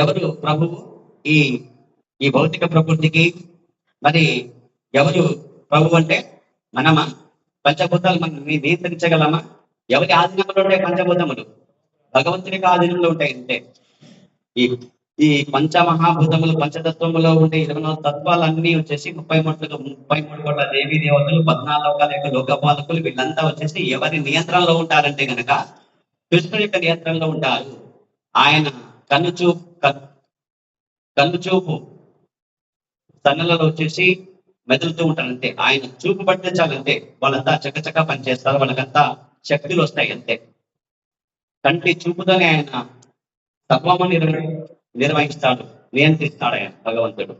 ఎవరు ప్రభువు? ఈ ఈ భౌతిక ప్రకృతికి. మరి ఎవరు ప్రభు అంటే మనమా? పంచభూతాలు మనం నియంత్రించగలమా? ఎవరి ఆధీనంలో ఉంటాయి పంచభూతములు? భగవంతునికి ఆధీనంలో ఉంటాయి అంతే. ఈ ఈ పంచమహాభూతములు, పంచతత్వములో ఉండే 24 తత్వాలన్నీ వచ్చేసి 33 కోట్ల దేవీ దేవతలు, 14 లోకాల యొక్క లోకపాలకులు, వీళ్ళంతా వచ్చేసి ఎవరి నియంత్రణలో ఉంటారంటే గనక కృష్ణుడి యొక్క నియంత్రణలో ఉంటారు. ఆయన కన్ను చూపు సన్నలలో వచ్చేసి మెదులుతూ ఉంటారు అంతే. ఆయన చూపు పడితే చాలు అంతే, వాళ్ళంతా చక్కచక్క పనిచేస్తారు, వాళ్ళకంతా శక్తులు వస్తాయి అంతే. కంటి చూపుతోనే ఆయన సర్వము నిర్వహిస్తాడు, నియంత్రిస్తాడు ఆయన భగవంతుడు.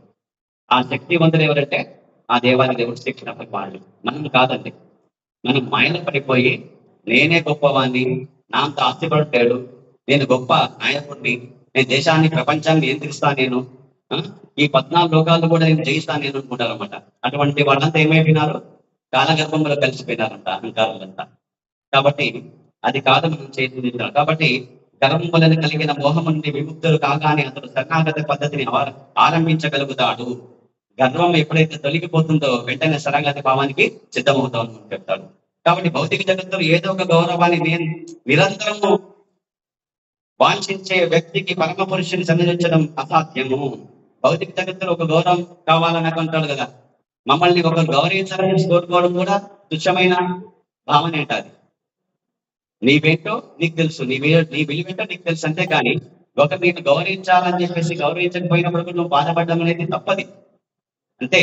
ఆ శక్తివంతుడు ఎవరంటే ఆ దేవాది దేవుడు శిక్షణ వాళ్ళు. మనం కాదండి. మనం మాయలో పడిపోయి నేనే గొప్పవాణ్ణి, నా అంత ఆస్తిపడతాడు, నేను గొప్ప నాయకుడిని, నేను దేశాన్ని ప్రపంచాన్ని నియంత్రిస్తాను, నేను ఈ 14 లోకాలు కూడా నేను జయిస్తాను నేను అనుకుంటారు అనమాట. అటువంటి వాళ్ళంతా ఏమైపోయినారు? కాలగర్భంలో కలిసిపోయినారంట అహంకారులంతా. కాబట్టి అది కాదు మనం చేసింది. కాబట్టి గర్వం వలన కలిగిన మోహం నుండి విముక్తులు కాగానే అతడు శరణాగతి పద్ధతిని ఆరంభించగలుగుతాడు. గర్వం ఎప్పుడైతే తొలగిపోతుందో వెంటనే శరణాగతి భావానికి సిద్ధమవుతామని చెప్తాడు. కాబట్టి భౌతిక జగత్తులో ఏదో ఒక గౌరవాన్ని నిరంతరము వాంఛించే వ్యక్తికి పరమ పురుషుని సన్నిధించడం అసాధ్యము. భౌతిక జగత్తులో ఒక గౌరవం కావాలని అంటాడు కదా, మమ్మల్ని ఒకరు గౌరవించాలని కోరుకోవడం కూడా తుచ్చమైన భావన ఏంటది. నీవేంటో నీకు తెలుసు, నీ విలువేంటో నీకు తెలుసు అంతే. కానీ ఒకరు నేను గౌరవించాలని చెప్పేసి గౌరవించకపోయినప్పుడు నువ్వు బాధపడడం అనేది తప్పది అంతే.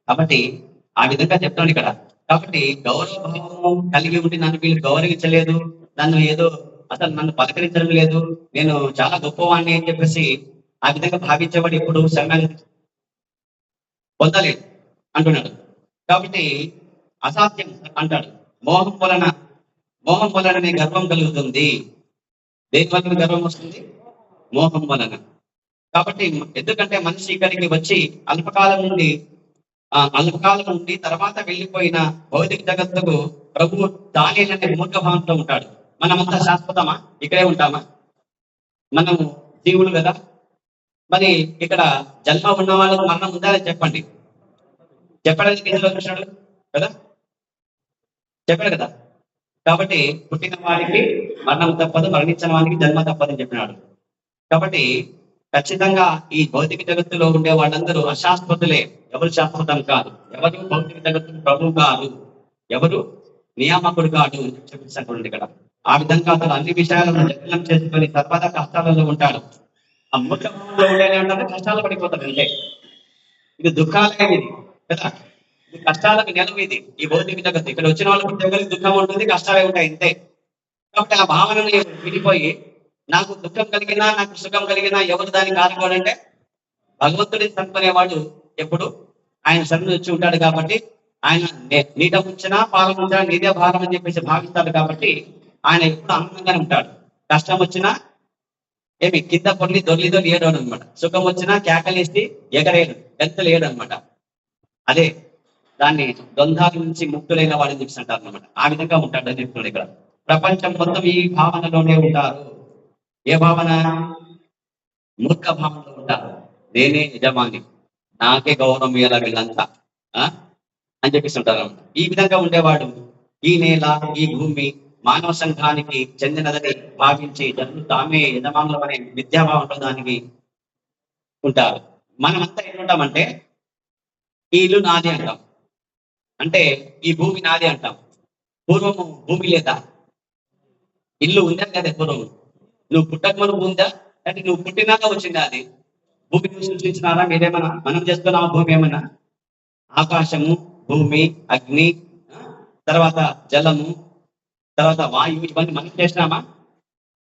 కాబట్టి ఆ విధంగా చెప్తాను ఇక్కడ. కాబట్టి గౌరవభావము కలిగి ఉండి నన్ను వీళ్ళు గౌరవించలేదు, నన్ను ఏదో అసలు నన్ను పలకరించడం లేదు, నేను చాలా గొప్పవాణ్ణి అని చెప్పేసి ఆ విధంగా భావించేవాడు ఇప్పుడు శరణాగతి పొందలేదు అంటున్నాడు. కాబట్టి అసాధ్యం అంటాడు. మోహం వలననే గర్వం కలుగుతుంది. దేని వలన గర్వం వస్తుంది? మోహం వలన. కాబట్టి ఎందుకంటే మనిషి ఇక్కడికి వచ్చి అల్పకాలం నుండి తర్వాత వెళ్ళిపోయిన భౌతిక జగత్తుకు ప్రభు దానిలనే మూర్ఖభావంతో ఉంటాడు. మనమంతా శాశ్వతమా? ఇక్కడే ఉంటామా? మనము జీవులు కదా. మరి ఇక్కడ జన్మ ఉన్న వాళ్ళకు మరణం ఉందా చెప్పండి. చెప్పడానికి ఎందులో చూసినాడు కదా, చెప్పాడు కదా. కాబట్టి పుట్టిన వాడికి మరణం తప్పదు, మరణించిన వాడికి జన్మ తప్పదని చెప్పినాడు. కాబట్టి ఖచ్చితంగా ఈ భౌతిక జగత్తులో ఉండే వాళ్ళందరూ అశాశ్వతులే. ఎవరు శాశ్వతం కాదు, ఎవరు భౌతిక జగత్తు ప్రభు కాదు, ఎవరు నియామకుడు కాదు చూపిస్తాడు ఇక్కడ. ఆ విధంగా అతను అన్ని విషయాలను జటిలం చేసుకొని సర్వదా కష్టాలలో ఉంటాడు. ఆ మూర్ఖంలో ఉండేనే ఉంటారు, కష్టాలు పడిపోతాడు అంతే. ఇది దుఃఖాలయం ఇది కదా, ఇది కష్టాలకు నెలవు ఇది ఈ భౌతిక జగత్తు. ఇక్కడ వచ్చిన వాళ్ళకి ప్రతి ఒక్కరికి దుఃఖం ఉంటుంది, కష్టాలే ఉంటాయి అంతే. కాబట్టి ఆ భావనను విడిపోయి నాకు దుఃఖం కలిగినా నాకు సుఖం కలిగినా ఎవరు దానికి కారణం భగవంతుడి అనుకునేవాడు ఎప్పుడు ఆయన శరణు వచ్చి ఉంటాడు. కాబట్టి ఆయన నీట ఉంచినా పాలం ఉంచినా నీదే భారం అని చెప్పేసి భావిస్తాడు. కాబట్టి ఆయన ఎప్పుడు ఆనందంగానే ఉంటాడు. కష్టం వచ్చినా ఏమి కింద పొర్లి దొర్లి ఏడవడు అనమాట. సుఖం వచ్చినా కేకలేసి ఎగరేయడు, గంతులు ఏడు అనమాట. అదే దాన్ని ద్వంద్వాల నుంచి ముక్తులైన వాడిని చెప్పి అంటారు అనమాట. ఆ విధంగా ఉంటాడు అని చెప్తున్నాడు ఇక్కడ. ప్రపంచం మొత్తం ఈ భావనలోనే ఉంటారు. ఏ భావన? మూర్ఖ భావనలో ఉంటారు. నేనే యజమాని, నాకే గౌరవం ఇవ్వాల వీళ్ళంతా అని చెప్పిస్తుంటారు. ఈ విధంగా ఉండేవాడు ఈ నేల, ఈ భూమి మానవ సంఘానికి చెందినదని భావించి జనులు తామే యజమానులు అనే విద్యాభావంలో దానికి ఉంటారు. మనమంతా ఏమంటామంటే ఈ ఇల్లు నాది అంటాం, అంటే ఈ భూమి నాది అంటాం. పూర్వము భూమి లేదా? ఇల్లు ఉందా కదా పూర్వము? నువ్వు పుట్టక ముందు ఉందా? అంటే నువ్వు పుట్టినాక వచ్చిందా అది? భూమిని సృష్టించినారా మీరేమన్నా? మనం చేస్తున్నామా భూమి ఏమన్నా? ఆకాశము, భూమి, అగ్ని, తర్వాత జలము, తర్వాత వాయువు, ఇవన్నీ మనం చేసినామా?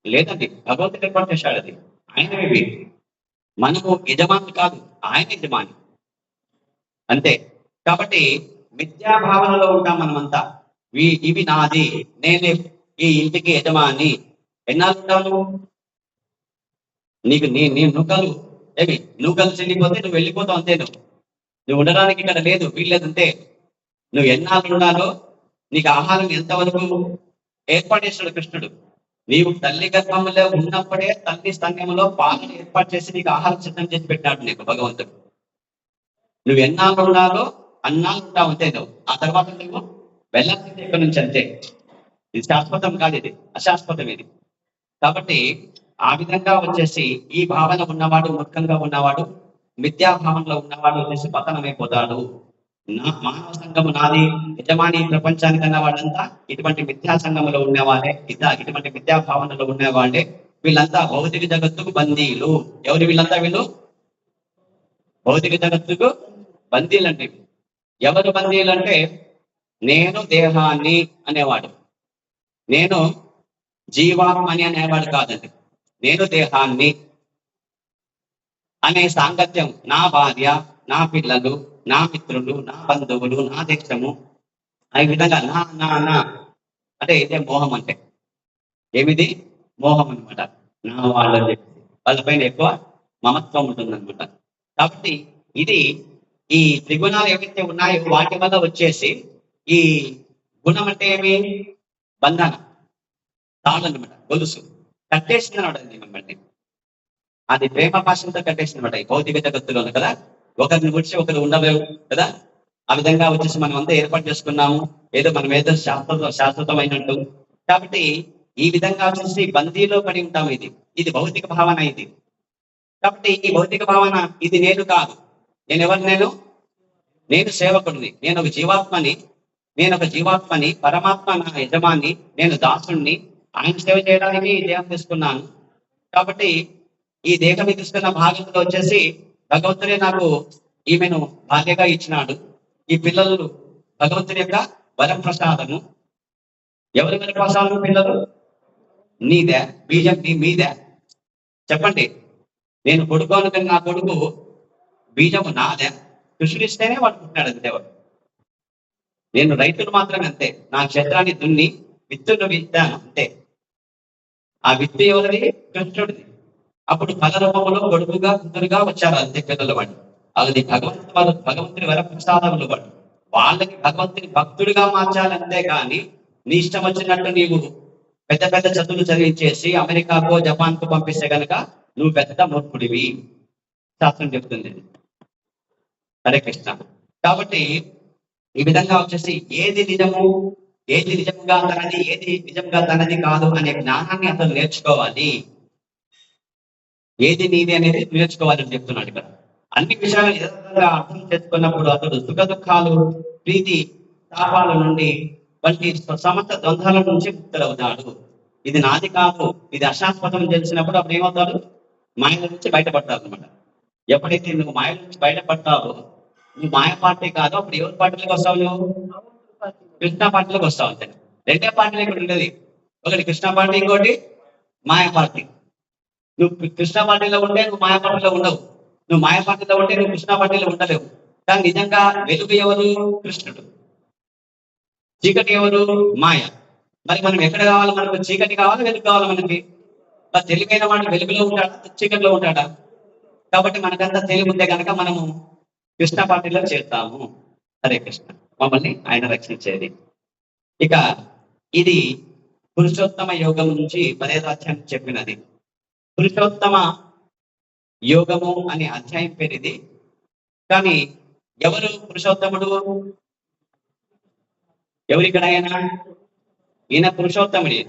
లేదండి, భగవంతుడు ఏర్పాటు చేశాడు. అది ఆయనవి. మనము యజమానులు కాదు, ఆయన యజమాని అంతే. కాబట్టి మిథ్యాభావనలో ఉంటాం మనమంతా. ఇవి నాది, నేనే ఈ ఇంటికి యజమాని. ఎన్నాళ్ళు ఉంటావు నీకు నీ నూకలు ఏమి నూకలు చెల్లిపోతే నువ్వు వెళ్ళిపోతావు అంతే. నువ్వు ఉండడానికి ఇక్కడ లేదు, వీల్లేదు అంతే. నువ్వు ఎన్నాళ్ళు ఉండాలో, నీకు ఆహారం ఎంతవరకు ఏర్పాటు చేశాడు కృష్ణుడు. నీవు తల్లి గర్భంలో ఉన్నప్పుడే తల్లి స్తన్యంలో పాలను ఏర్పాటు చేసి నీకు ఆహారం సిద్ధం చేసి పెట్టాడు నీకు భగవంతుడు. నువ్వు ఎన్నాళ్ళు ఉండాలో అన్నాళ్ళు ఉంటావు అంతే. నువ్వు ఆ తర్వాత నువ్వు వెళ్ళాల్సింది ఇక్కడ నుంచి అంతే. ఇది శాశ్వతం కాదు, ఇది అశాశ్వతం ఇది. కాబట్టి ఆ విధంగా వచ్చేసి ఈ భావన ఉన్నవాడు, మూర్ఖంగా ఉన్నవాడు, మిథ్యాభావనలో ఉన్నవాడు వచ్చేసి పతనమైపోతాడు. మానవ సంఘము నాది, యజమాని ప్రపంచానికి అన్న వాళ్ళంతా ఇటువంటి మిథ్యా సంఘములో ఉన్నవాళ్ళే, ఇటువంటి మిథ్యా భావనలో ఉన్నవాళ్ళే. వీళ్ళంతా భౌతిక జగత్తుకు బందీలు. ఎవరు వీళ్ళంతా? వీళ్ళు భౌతిక జగత్తుకు బందీలు అంటే ఎవరు బందీలు అంటే, నేను దేహాన్ని అనేవాడు, నేను జీవాత్మని అనేవాడు కాదండి. నేను దేహాన్ని అనే సాంగత్యం, నా భార్య, నా పిల్లలు, నా మిత్రులు, నా బంధువులు, నా దేశము, ఈ విధంగా నా నా నా అంటే ఇదే మోహం. అంటే ఏమిది? మోహం అనమాట. నా వాళ్ళని చెప్పి వాళ్ళపైన ఎక్కువ మమత్వం ఉంటుందన్నమాట. కాబట్టి ఇది ఈ త్రిగుణాలు ఏవైతే ఉన్నాయో వాటి వల్ల వచ్చేసి ఈ గుణం అంటే ఏమి? బంధన, తాళనమాట, గొలుసు కట్టేసింది అనమాట మిమ్మల్ని. అది ప్రేమ పాశంతో కట్టేసింది అనమాట ఈ భౌతిక జగత్తులోను కదా. ఒకరిని విడిచి ఒకరు ఉండలేవు కదా. ఆ విధంగా వచ్చేసి మనం అంతా ఏర్పాటు చేసుకున్నాము, ఏదో మనం ఏదో శాశ్వతమైనట్టు. కాబట్టి ఈ విధంగా వచ్చేసి బందీలో పడి ఉంటాము. ఇది భౌతిక భావన ఇది. కాబట్టి ఈ భౌతిక భావన ఇది నేను కాదు. నేను ఎవరు? నేను సేవకుడిని, నేను ఒక జీవాత్మని, పరమాత్మ నా యజమాని, నేను దాసుణ్ణి. ఆయన సేవ చేయడానికి ఈ దేహం తీసుకున్నాను. కాబట్టి ఈ దేహం తీసుకున్న భాగంలో వచ్చేసి భగవంతుడే నాకు ఈమెను భార్యగా ఇచ్చినాడు. ఈ పిల్లలు భగవంతుని యొక్క వరప్రసాదము. ఎవరి వరప్రసాదము? పిల్లలు నీదే, బీజం మీదే. చెప్పండి, నేను కొడుకు అనుకుని నా కొడుకు బీజము నాదే. కృష్ణుడు ఇస్తేనే వాడు పుట్టినాడు అంతే. వాడు నేను రైతులు మాత్రమే అంతే. నా క్షేత్రాన్ని దున్ని విత్తును విత్తాను అంతే. ఆ విత్తు ఎవరిది? కృష్ణుడిది. అప్పుడు ఫల రూపంలో కొడుకుగా కూతురుగా వచ్చారు అంతే పిల్లలు. వాడు అది భగవంతుని వరప్రసాదములు. వాడు వాళ్ళకి భగవంతుని భక్తుడిగా మార్చాలంతే. కానీ నీ ఇష్టం వచ్చినట్టు నీవు పెద్ద పెద్ద చదువులు చదివించేసి అమెరికాకో జపాన్కో పంపిస్తే కనుక నువ్వు పెద్ద మూర్ఖుడివి, శాస్త్రం చెప్తుంది. హరే కృష్ణ. కాబట్టి ఈ విధంగా వచ్చేసి ఏది నిజము, ఏది నిజంగా తనది, ఏది నిజంగా తనది కాదు అనే జ్ఞానాన్ని అతను నేర్చుకోవాలి. ఏది నీది అనేది నేర్చుకోవాలని చెప్తున్నాడు ఇక్కడ. అన్ని విషయాలు యథార్థంగా అర్థం చేసుకున్నప్పుడు అతడు సుఖ దుఃఖాలు, ప్రీతి తాపాల నుండి వంటి సమస్త ద్వంద్వాల నుంచి ముక్తులవుతాడు. ఇది నాది కాదు, ఇది అశాశ్వతం తెలిసినప్పుడు అప్పుడు ఏమవుతాడు? మాయల నుంచి బయటపడతాడు అనమాట. ఎప్పుడైతే నువ్వు మాయల నుంచి బయటపడతావో, నువ్వు మాయ పార్టీ కాదు, అప్పుడు ఎవరి పార్టీలోకి వస్తావు? నువ్వు కృష్ణ పార్టీలోకి వస్తావు అంతే. రెండే పార్టీలు ఇక్కడ ఉండేది, ఒకటి కృష్ణ పార్టీ, ఇంకోటి మాయ పార్టీ. నువ్వు కృష్ణ పార్టీలో ఉంటే నువ్వు మాయ పార్టీలో ఉండవు, నువ్వు మాయ పార్టీలో ఉంటే నువ్వు కృష్ణ పార్టీలో ఉండలేవు. కానీ నిజంగా వెలుగు ఎవరు? కృష్ణుడు. చీకటి ఎవరు? మాయ. మరి మనం ఎక్కడ కావాలి? మనకు చీకటి కావాలి, వెలుగు కావాలి మనకి. తెలివైన వాడు వెలుగులో ఉంటాడా, చీకటిలో ఉంటాడా? కాబట్టి మనకంతా తెలివి ఉంటే కనుక మనము కృష్ణ పార్టీలో చేరుతాము. హరే కృష్ణ. మమ్మల్ని ఆయన రక్షించేది. ఇక ఇది పురుషోత్తమ యోగం నుంచి 15వ అధ్యాయం చెప్పినది. పురుషోత్తమ యోగము అనే అధ్యాయం పేరు ఇది. కానీ ఎవరు పురుషోత్తముడు? ఎవరు ఇక్కడ? ఈయన పురుషోత్తముడు.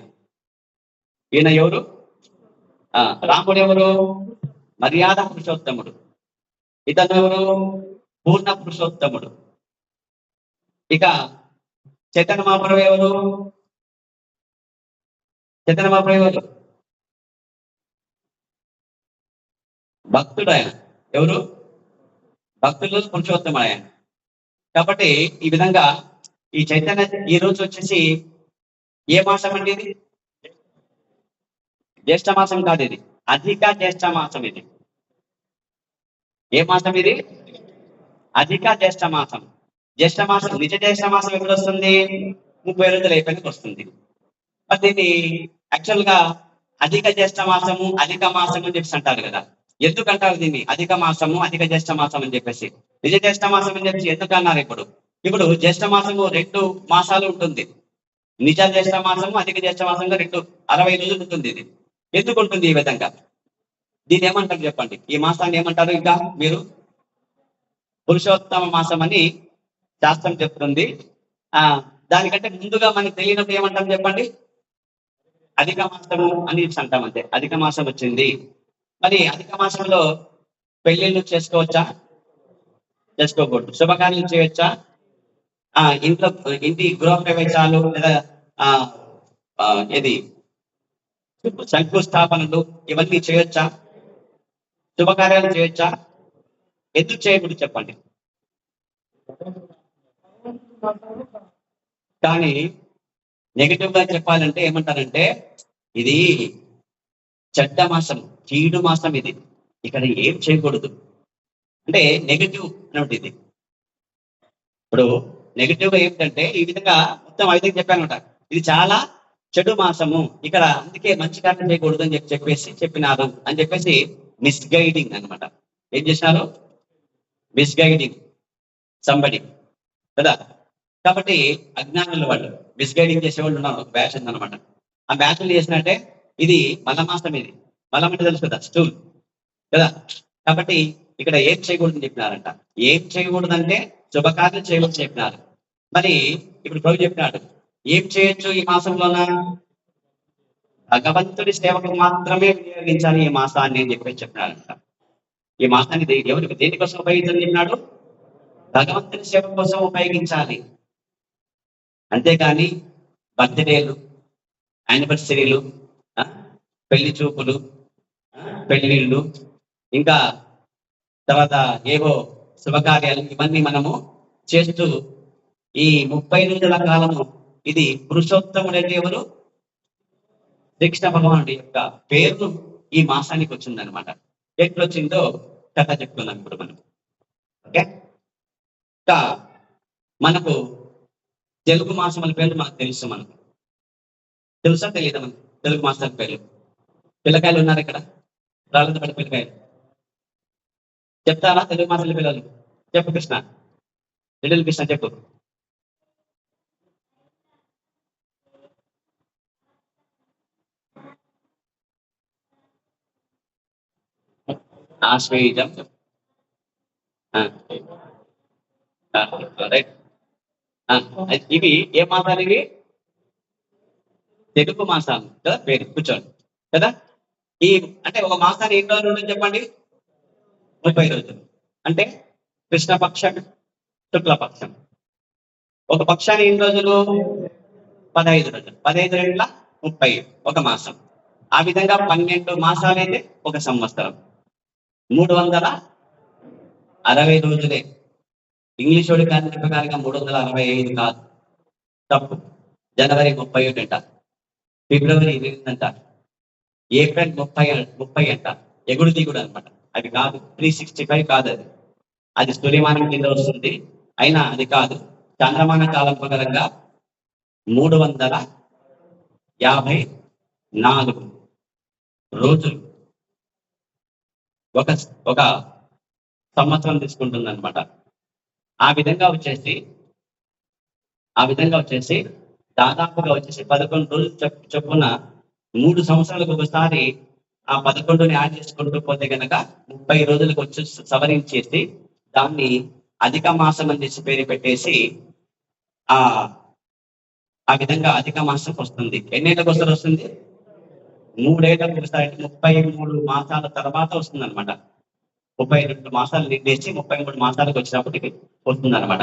ఈయన ఎవరు? రాముడు ఎవరు? మర్యాద పురుషోత్తముడు. ఇతను ఎవరు? పూర్ణ పురుషోత్తముడు. ఇక చైతన్య మహాప్రభు ఎవరు? చైతన్య మహాప్రభు ఎవరు? భక్తుడు. ఆయన ఎవరు? భక్తులు, పురుషోత్తముడు. కాబట్టి ఈ విధంగా ఈ చైతన్య ఈ రోజు వచ్చేసి ఏ మాసం అండి ఇది? జ్యేష్ఠ మాసం కాదు, ఇది అధిక జ్యేష్ఠ మాసం. ఇది ఏ మాసం ఇది? అధిక జ్యేష్ఠ మాసం. జ్యేష్ఠ మాసం, నిజ జ్యేష్ఠ మాసం ఎప్పుడు వస్తుంది? 30 రోజులు అయిపోయినకి వస్తుంది. మరి దీన్ని యాక్చువల్ గా అధిక జ్యేష్ఠ మాసము, అధిక మాసము అని చెప్పేసి అంటారు కదా. ఎందుకు అంటారు దీన్ని అధిక మాసము, అధిక జ్యేష్ఠ మాసం అని చెప్పేసి? నిజ జ్యేష్ఠ మాసం అని చెప్పేసి ఎందుకు అన్నారు? ఇప్పుడు జ్యేష్ఠ మాసము 2 మాసాలు ఉంటుంది. నిజ జ్యేష్ఠ మాసము, అధిక జ్యేష్ఠ మాసంగా 60 రోజులు ఉంటుంది. ఇది ఎందుకు ఉంటుంది ఈ విధంగా? దీన్ని ఏమంటారు చెప్పండి? ఈ మాసాన్ని ఏమంటారు? ఇంకా మీరు పురుషోత్తమ మాసం అని శాస్త్రం చెప్తుంది. దానికంటే ముందుగా మనకి తెలియనప్పుడు ఏమంటాం చెప్పండి? అధిక మాసము అని అంటాం. అంతే, అధిక మాసం వచ్చింది. మరి అధిక మాసంలో పెళ్లిళ్ళు చేసుకోవచ్చా? చేసుకోకూడదు. శుభకార్యాలు చేయొచ్చా? ఇంటి గృహ ప్రవేశాలు లేదా ఏది శంకుస్థాపనలు ఇవన్నీ చేయొచ్చా? శుభకార్యాలు చేయొచ్చా? ఎందుకు చేయకూడదు చెప్పండి? కానీ నెగిటివ్ గా చెప్పాలంటే ఏమంటారంటే ఇది చెడ్డ మాసం, కీడు మాసం. ఇది ఇక్కడ ఏం చేయకూడదు అంటే నెగిటివ్ అన్నట్టు. ఇది ఇప్పుడు నెగిటివ్ గా ఏమిటంటే ఈ విధంగా మొత్తం 5 చెప్పానమాట. ఇది చాలా చెడు మాసము, ఇక్కడ అందుకే మంచి కార్యం చేయకూడదు అని చెప్పినారు అని చెప్పేసి మిస్గైడింగ్ అన్నమాట. ఏం చేసినారు? మిస్గైడింగ్ సంబడి కదా. కాబట్టి అజ్ఞానుల వాళ్ళు మిస్గైడింగ్ చేసేవాళ్ళు ఉన్నారు. ఒక బ్యాచ్ ఉందన్నమాట. ఆ బ్యాచ్లు చేసినట్టే ఇది మలమాసం. ఇది మలం అంటే తెలుసు కదా, స్టూల్ కదా. కాబట్టి ఇక్కడ ఏం చేయకూడదని చెప్పినారంట. ఏం చేయకూడదంటే శుభకార్యం చేయకూడదు చెప్పినారు. మరి ఇప్పుడు ప్రభు చెప్పినాడు ఏం చేయొచ్చు ఈ మాసంలోన? భగవంతుడి సేవకు మాత్రమే వినియోగించాలి ఈ మాసాన్ని అని చెప్పినారంట. ఈ మాసాన్ని ఎవరికి దేనికోసం ఉపయోగించాలని చెప్పినాడు? భగవంతుని సేవ కోసం ఉపయోగించాలి. అంతేకాని బర్త్డేలు, యానివర్సరీలు, పెళ్లి చూపులు, పెళ్లిళ్ళు, ఇంకా తర్వాత ఏవో శుభకార్యాలు ఇవన్నీ మనము చేస్తూ ఈ 30 రోజుల కాలము ఇది పురుషోత్తముడు అంటే ఎవరు? శ్రీకృష్ణ భగవానుడి యొక్క పేరు ఈ మాసానికి వచ్చిందనమాట. ఎట్లొచ్చిందో కథ చెప్తున్నాం ఇప్పుడు మనం. ఓకే, మనకు తెలుగు మాసముల పేర్లు మనకు తెలుసు. మనకు తెలుసా తెలియదా? మనకు తెలుగు మాసాల పేర్లు. పిల్లకాయలు ఉన్నారు ఇక్కడ, రాళ్ళతో పడి పిల్లకాయలు చెప్తారా? తెలుగు మాసాల పిల్లలు చెప్పు. కృష్ణ, లిటిల్ కృష్ణ చెప్పు. ఆశ్వేయుజం చెప్పు. రైట్. ఇవి ఏ మాసాలు? ఇవి తెలుగు మాసాలు కదా. పేరు కూర్చోండి కదా. ఈ అంటే ఒక మాసాన్ని ఎన్ని రోజులు ఉంటుంది చెప్పండి? 30 రోజులు. అంటే కృష్ణపక్షం, శుక్లపక్షం. ఒక పక్షాన్ని ఎన్ని రోజులు? 15 రోజులు. 15 2 30, ఒక మాసం. ఆ విధంగా 12 మాసాలైతే ఒక సంవత్సరం. 360 రోజులే. ఇంగ్లీష్ వాడి క్యాలెండర్ ప్రకారంగా 365 కాదు, తప్పు. జనవరి 31 అంట, ఫిబ్రవరి 8 అంట, ఏప్రిల్ 30 అంట. ఎగుడు దిగుడు అనమాట. అది కాదు. 365 కాదు. అది సూర్యమానం కింద వస్తుంది. అయినా అది కాదు. చంద్రమాన కాలం ప్రకారంగా 354 రోజులు ఒక సంవత్సరం తీసుకుంటుంది అనమాట. ఆ విధంగా వచ్చేసి దాదాపుగా 11 రోజులు చొప్పున 3 సంవత్సరాలకు ఒకసారి ఆ 11ని యాడ్ చేసుకుంటూ పోతే కనుక 30 రోజులకు వచ్చి సవరించేసి దాన్ని అధిక మాసం అని చెప్పి పేరు పెట్టేసి ఆ విధంగా అధిక మాసం వస్తుంది. ఎన్నేళ్ళకి ఒకసారి వస్తుంది? 3 ఏళ్ళకు ఒకసారి. 33 మాసాల తర్వాత వస్తుంది అనమాట. 32 మాసాలు నిండేసి 33 మాసాలకు వచ్చినప్పటికి వస్తుంది అనమాట.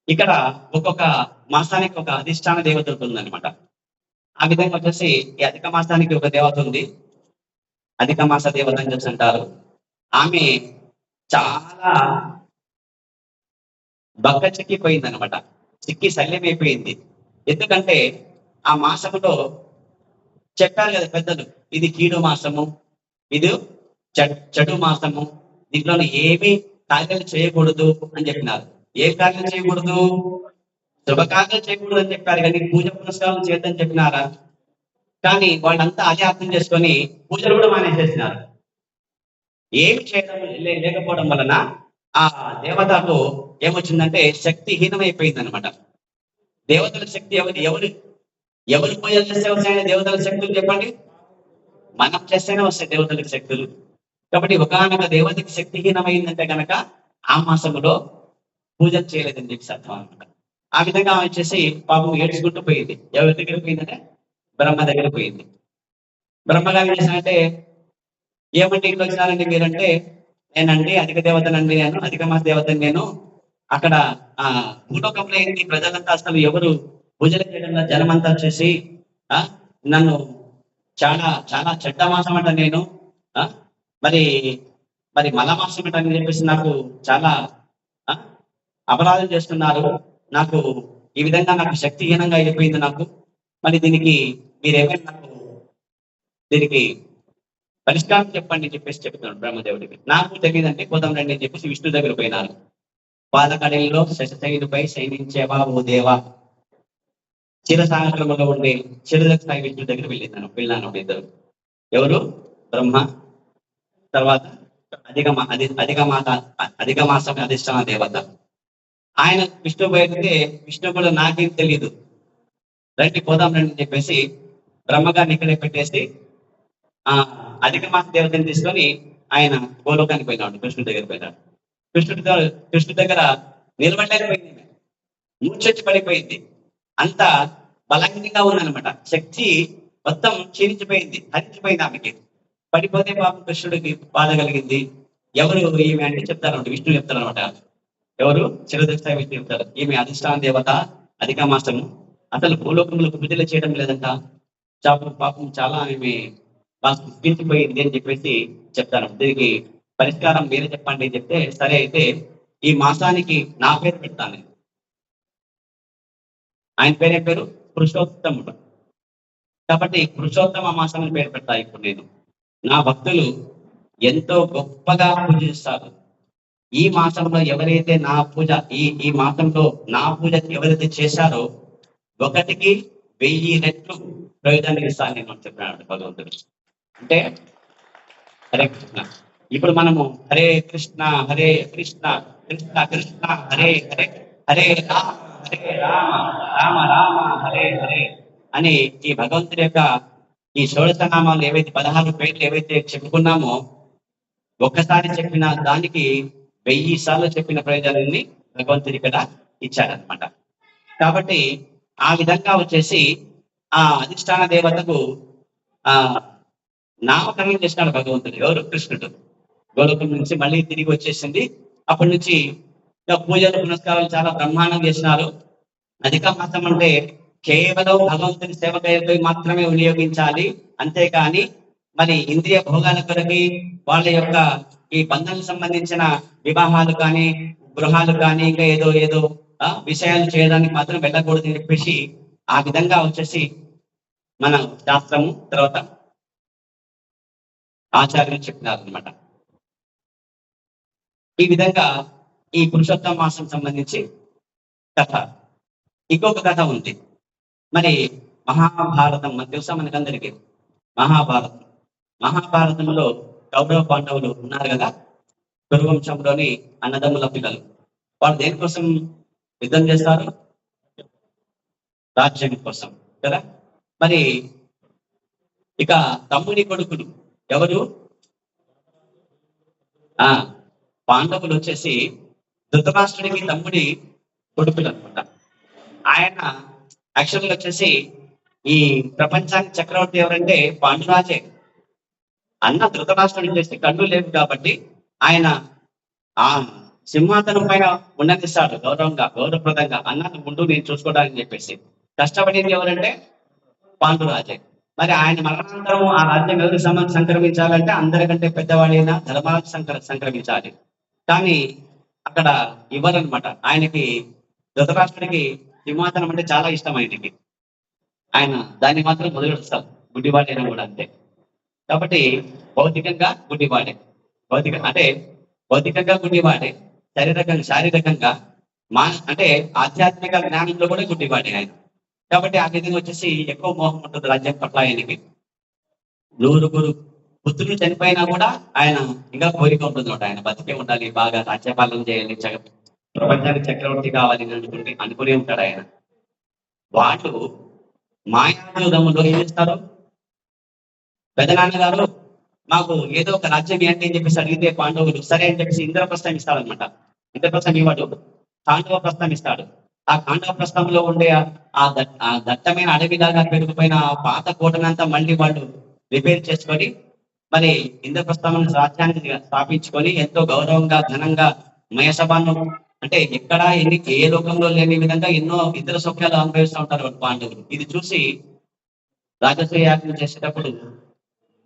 ఇక్కడ ఒక్కొక్క మాసానికి ఒక అధిష్టాన దేవత ఉంటుంది అనమాట. ఆ విధంగా వచ్చేసి ఈ అధిక మాసానికి ఒక దేవత ఉంది. అధిక మాస దేవత అని చెప్పి అంటారు. ఆమె చాలా బక్క చిక్కిపోయింది అనమాట. చిక్కి శల్యమైపోయింది. ఎందుకంటే ఆ మాసములో చెప్పారు కదా పెద్దలు, ఇది కీడు మాసము, ఇది చెడు మాసము, దీంట్లో ఏమి కార్యాలు చేయకూడదు అని చెప్పినారు. ఏ కార్యాలు చేయకూడదు? శుభకార్యాలు చేయకూడదు అని చెప్పారు, కానీ పూజ పునస్కారాలు చేయొద్దని చెప్పినారా? కానీ వాళ్ళంతా అదే అర్థం చేసుకొని పూజలు కూడా మానేసేసినారు. ఏమి చేయడం లేకపోవడం వలన ఆ దేవతకు ఏమొచ్చిందంటే శక్తిహీనమైపోయింది అనమాట. దేవతల శక్తి ఎవరు పూజలు చేస్తే వస్తాయని దేవతల శక్తులు చెప్పండి? మనం చేస్తేనే వస్తాయి దేవతలకు శక్తులు. కాబట్టి ఒకనొక దేవతకి శక్తిహీనమైందంటే కనుక ఆ మాసములో పూజలు చేయలేదని చెప్పి అర్థం అనమాట. ఆ విధంగా వచ్చేసి పాపం ఏడ్చుకుంటూ పోయింది. ఎవరి దగ్గర పోయిందంటే బ్రహ్మ దగ్గర పోయింది. బ్రహ్మగారు ఏం చేశారంటే, ఏమంటే ఇట్లా వచ్చినారండి మీరంటే, నేనండి అధిక దేవతనండి, నేను అధిక మాస దేవతని, నేను అక్కడ భూలోకంలో ఏంటి ప్రజలంతా అసలు ఎవరు పూజలు చేయడంలో జనమంతా వచ్చేసి నన్ను చాలా చాలా చెడ్డ మాసం అంట, నేను మరి మరి మల మాసం అంట అని చెప్పేసి నాకు చాలా అపరాధం చేస్తున్నారు. నాకు ఈ విధంగా నాకు శక్తిహీనంగా అయిపోయింది నాకు. మరి దీనికి మీరేమైనా నాకు దీనికి పరిష్కారం చెప్పండి అని చెప్పేసి చెప్తున్నాడు బ్రహ్మదేవుడికి. నాకు తెలియదంటే పోదాం రండి అని చెప్పేసి విష్ణు దగ్గర పోయినారు. పాలకడలిలో శశశైలుపై శయనించేవా ఓ దేవా, చిరసాగరంలో ఉండే చిరదక్ష విష్ణు దగ్గర వెళ్ళాను ఇద్దరు. ఎవరు? బ్రహ్మ, తర్వాత అధిక మాసం అధిష్టాన దేవత. ఆయన విష్ణు పోయితే విష్ణు కూడా నాకేం తెలియదు, రండి పోదాం రండి అని చెప్పేసి బ్రహ్మగారిని ఇక్కడే పెట్టేసి అధిక మాస దేవతని తీసుకొని ఆయన గోలోకానికి పోయినాడు. కృష్ణుడి దగ్గర పోయినాడు. కృష్ణుడి దగ్గర నిలబడలేకపోయింది, మూర్చొచ్చి పడిపోయింది. అంత బలంగా ఉందనమాట. శక్తి మొత్తం క్షీణించిపోయింది, హరించిపోయింది ఆమెకి. పడిపోతే పాపం కృష్ణుడికి బాధ కలిగింది. ఎవరు ఈమె అంటే చెప్తారన్నమాట, విష్ణు చెప్తారనమాట. ఎవరు? చిరదక్ష విష్ణు చెప్తారు, ఈమె అధిష్టాన దేవత, అధిక మాసము, అసలు భూలోకంలో పూజలు చేయడం లేదంట, పాపం చాలా ఆమె బాగా గుర్తించిపోయింది అని చెప్పేసి చెప్తాను. దీనికి పరిష్కారం మీరే చెప్పండి అని చెప్తే, సరే అయితే ఈ మాసానికి నా పేరు పెడతాను. ఆయన పేరే పేరు పురుషోత్తముడు. కాబట్టి పురుషోత్తమ మాసాన్ని పేరు పెడతా. ఇప్పుడు నేను నా భక్తులు ఎంతో గొప్పగా పూజిస్తారు. ఈ మాసంలో ఎవరైతే నా పూజ ఈ మాసంలో నా పూజ ఎవరైతే చేశారో 1కి 1000 రెట్లు ప్రయోజనం ఇస్తాను నేను చెప్పినాడు భగవంతుడు. అంటే హరే కృష్ణ. ఇప్పుడు మనము హరే కృష్ణ హరే కృష్ణ కృష్ణ కృష్ణ హరే హరే, హరే రామ హరే రామ రామ రామ హరే హరే అని ఈ భగవంతుడి యొక్క ఈ షోడశ నామాలు ఏవైతే 16 పేర్లు ఏవైతే చెప్పుకున్నామో, ఒక్కసారి చెప్పిన దానికి 1000 సార్లు చెప్పిన ప్రయోజనాన్ని భగవంతుడి ఇక్కడ ఇచ్చాడనమాట. కాబట్టి ఆ విధంగా వచ్చేసి ఆ అధిష్టాన దేవతకు నామకరణం చేసినాడు భగవంతుడు. ఎవరు? కృష్ణుడు. గోలోకం నుంచి మళ్ళీ తిరిగి వచ్చేసింది. అప్పటి నుంచి పూజలు పునస్కారాలు చాలా బ్రహ్మాండం చేసినారు. అధిక మాసం అంటే కేవలం భగవంతుని సేవకై మాత్రమే వినియోగించాలి, అంతేకాని మరి ఇంద్రియ భోగాల కొరకి వాళ్ళ యొక్క ఈ బంధాలకు సంబంధించిన వివాహాలు కానీ గృహాలు కానీ ఇంకా ఏదో ఏదో విషయాలు చేయడానికి మాత్రం వెళ్ళకూడదు అని చెప్పేసి ఆ విధంగా వచ్చేసి మన శాస్త్రము తర్వాత ఆచార్యులు చెప్పినారు అనమాట. ఈ విధంగా ఈ పురుషోత్తమ మాసం సంబంధించి కథ. ఇంకొక కథ ఉంది. మరి మహాభారతం మనకు తెలుసా మనకందరికీ. మహాభారతంలో కౌరవ పాండవులు ఉన్నారు కదా, కురువంశంలోని అన్నదమ్ముల పిల్లలు. వాళ్ళు దేనికోసం యుద్ధం చేస్తారు? రాజ్యం కోసం కదా. మరి ఇక తమ్ముని కొడుకులు ఎవరు? పాండవులు వచ్చేసి ధృతరాష్ట్రుడికి తమ్ముడి కొడుకులు అనమాట. ఆయన యాక్చువల్గా వచ్చేసి ఈ ప్రపంచానికి చక్రవర్తి ఎవరంటే పాండురాజే. అన్న ధృతరాష్ట్రుడు చేసి కళ్ళు లేవు కాబట్టి ఆయన ఆ సింహాసనం పైన ఉండనిస్తాడు గౌరవప్రదంగా. అన్న ముందు నేను చూసుకోవడానికి చెప్పేసి కష్టపడింది ఎవరంటే పాండురాజే. మరి ఆయన మరణానంతరం ఆ రాజ్యం ఎవరికి సంక్రమించాలంటే అందరికంటే పెద్దవాడైన ధర్మరాజు సంక్రమించాలి. కానీ అక్కడ ఇవ్వరనమాట. ఆయనకి ధృతరాష్ట్రుడికి సింహాసనం అంటే చాలా ఇష్టం ఆయనకి. ఆయన దాన్ని మాత్రం మొదలెడుస్తారు. గుడ్డివాడైనా కూడా అంతే. కాబట్టి భౌతికంగా గుడ్డివాడే. అంటే భౌతికంగా గుడ్డివాడే, శారీరకంగా అంటే ఆధ్యాత్మిక జ్ఞానంలో కూడా గుడ్డివాడే ఆయన. కాబట్టి ఆ విధంగా వచ్చేసి ఎక్కువ మోహం ఉంటుంది రాజ్యం పట్ల ఆయనకి. 9 పుత్రులు చనిపోయినా కూడా ఆయన ఇంకా కోరిక ఉంటుంది అనమాట. ఆయన బతికే ఉండాలి, బాగా రాజ్యపాలన చేయాలి, ప్రపంచానికి చక్రవర్తి కావాలి అని అనుకునే ఉంటాడు ఆయన. వాళ్ళు మాయాజూదములో ఏం చేస్తారు? పెదనాన్నగారు మాకు ఏదో ఒక రాజ్యం ఏంటి అని చెప్పేసి అడిగితే పాండవులు సరే అని చెప్పేసి ఇంద్రప్రస్థం ఇస్తాడనమాట. ఇంద్రప్రస్థం ఇవ్వడు, ఖాండవ ప్రస్థం ఇస్తాడు. ఆ ఖాండవ ప్రస్థంలో ఉండే ఆ దట్టమైన అడవిలాగా పెరిగిపోయిన ఆ పాత కోటనంతా మళ్ళీ వాళ్ళు రిపేర్ చేసుకొని మరి ఇంద్రప్రస్థం రాజ్యాన్ని స్థాపించుకొని ఎంతో గౌరవంగా ఘనంగా మయసభను అంటే ఎక్కడ ఏ లోకంలో లేని విధంగా ఎన్నో ఇతర సౌఖ్యాలు అనుభవిస్తూ ఉంటారు పాండవులు. ఇది చూసి రాజసూయ యాగం చేసేటప్పుడు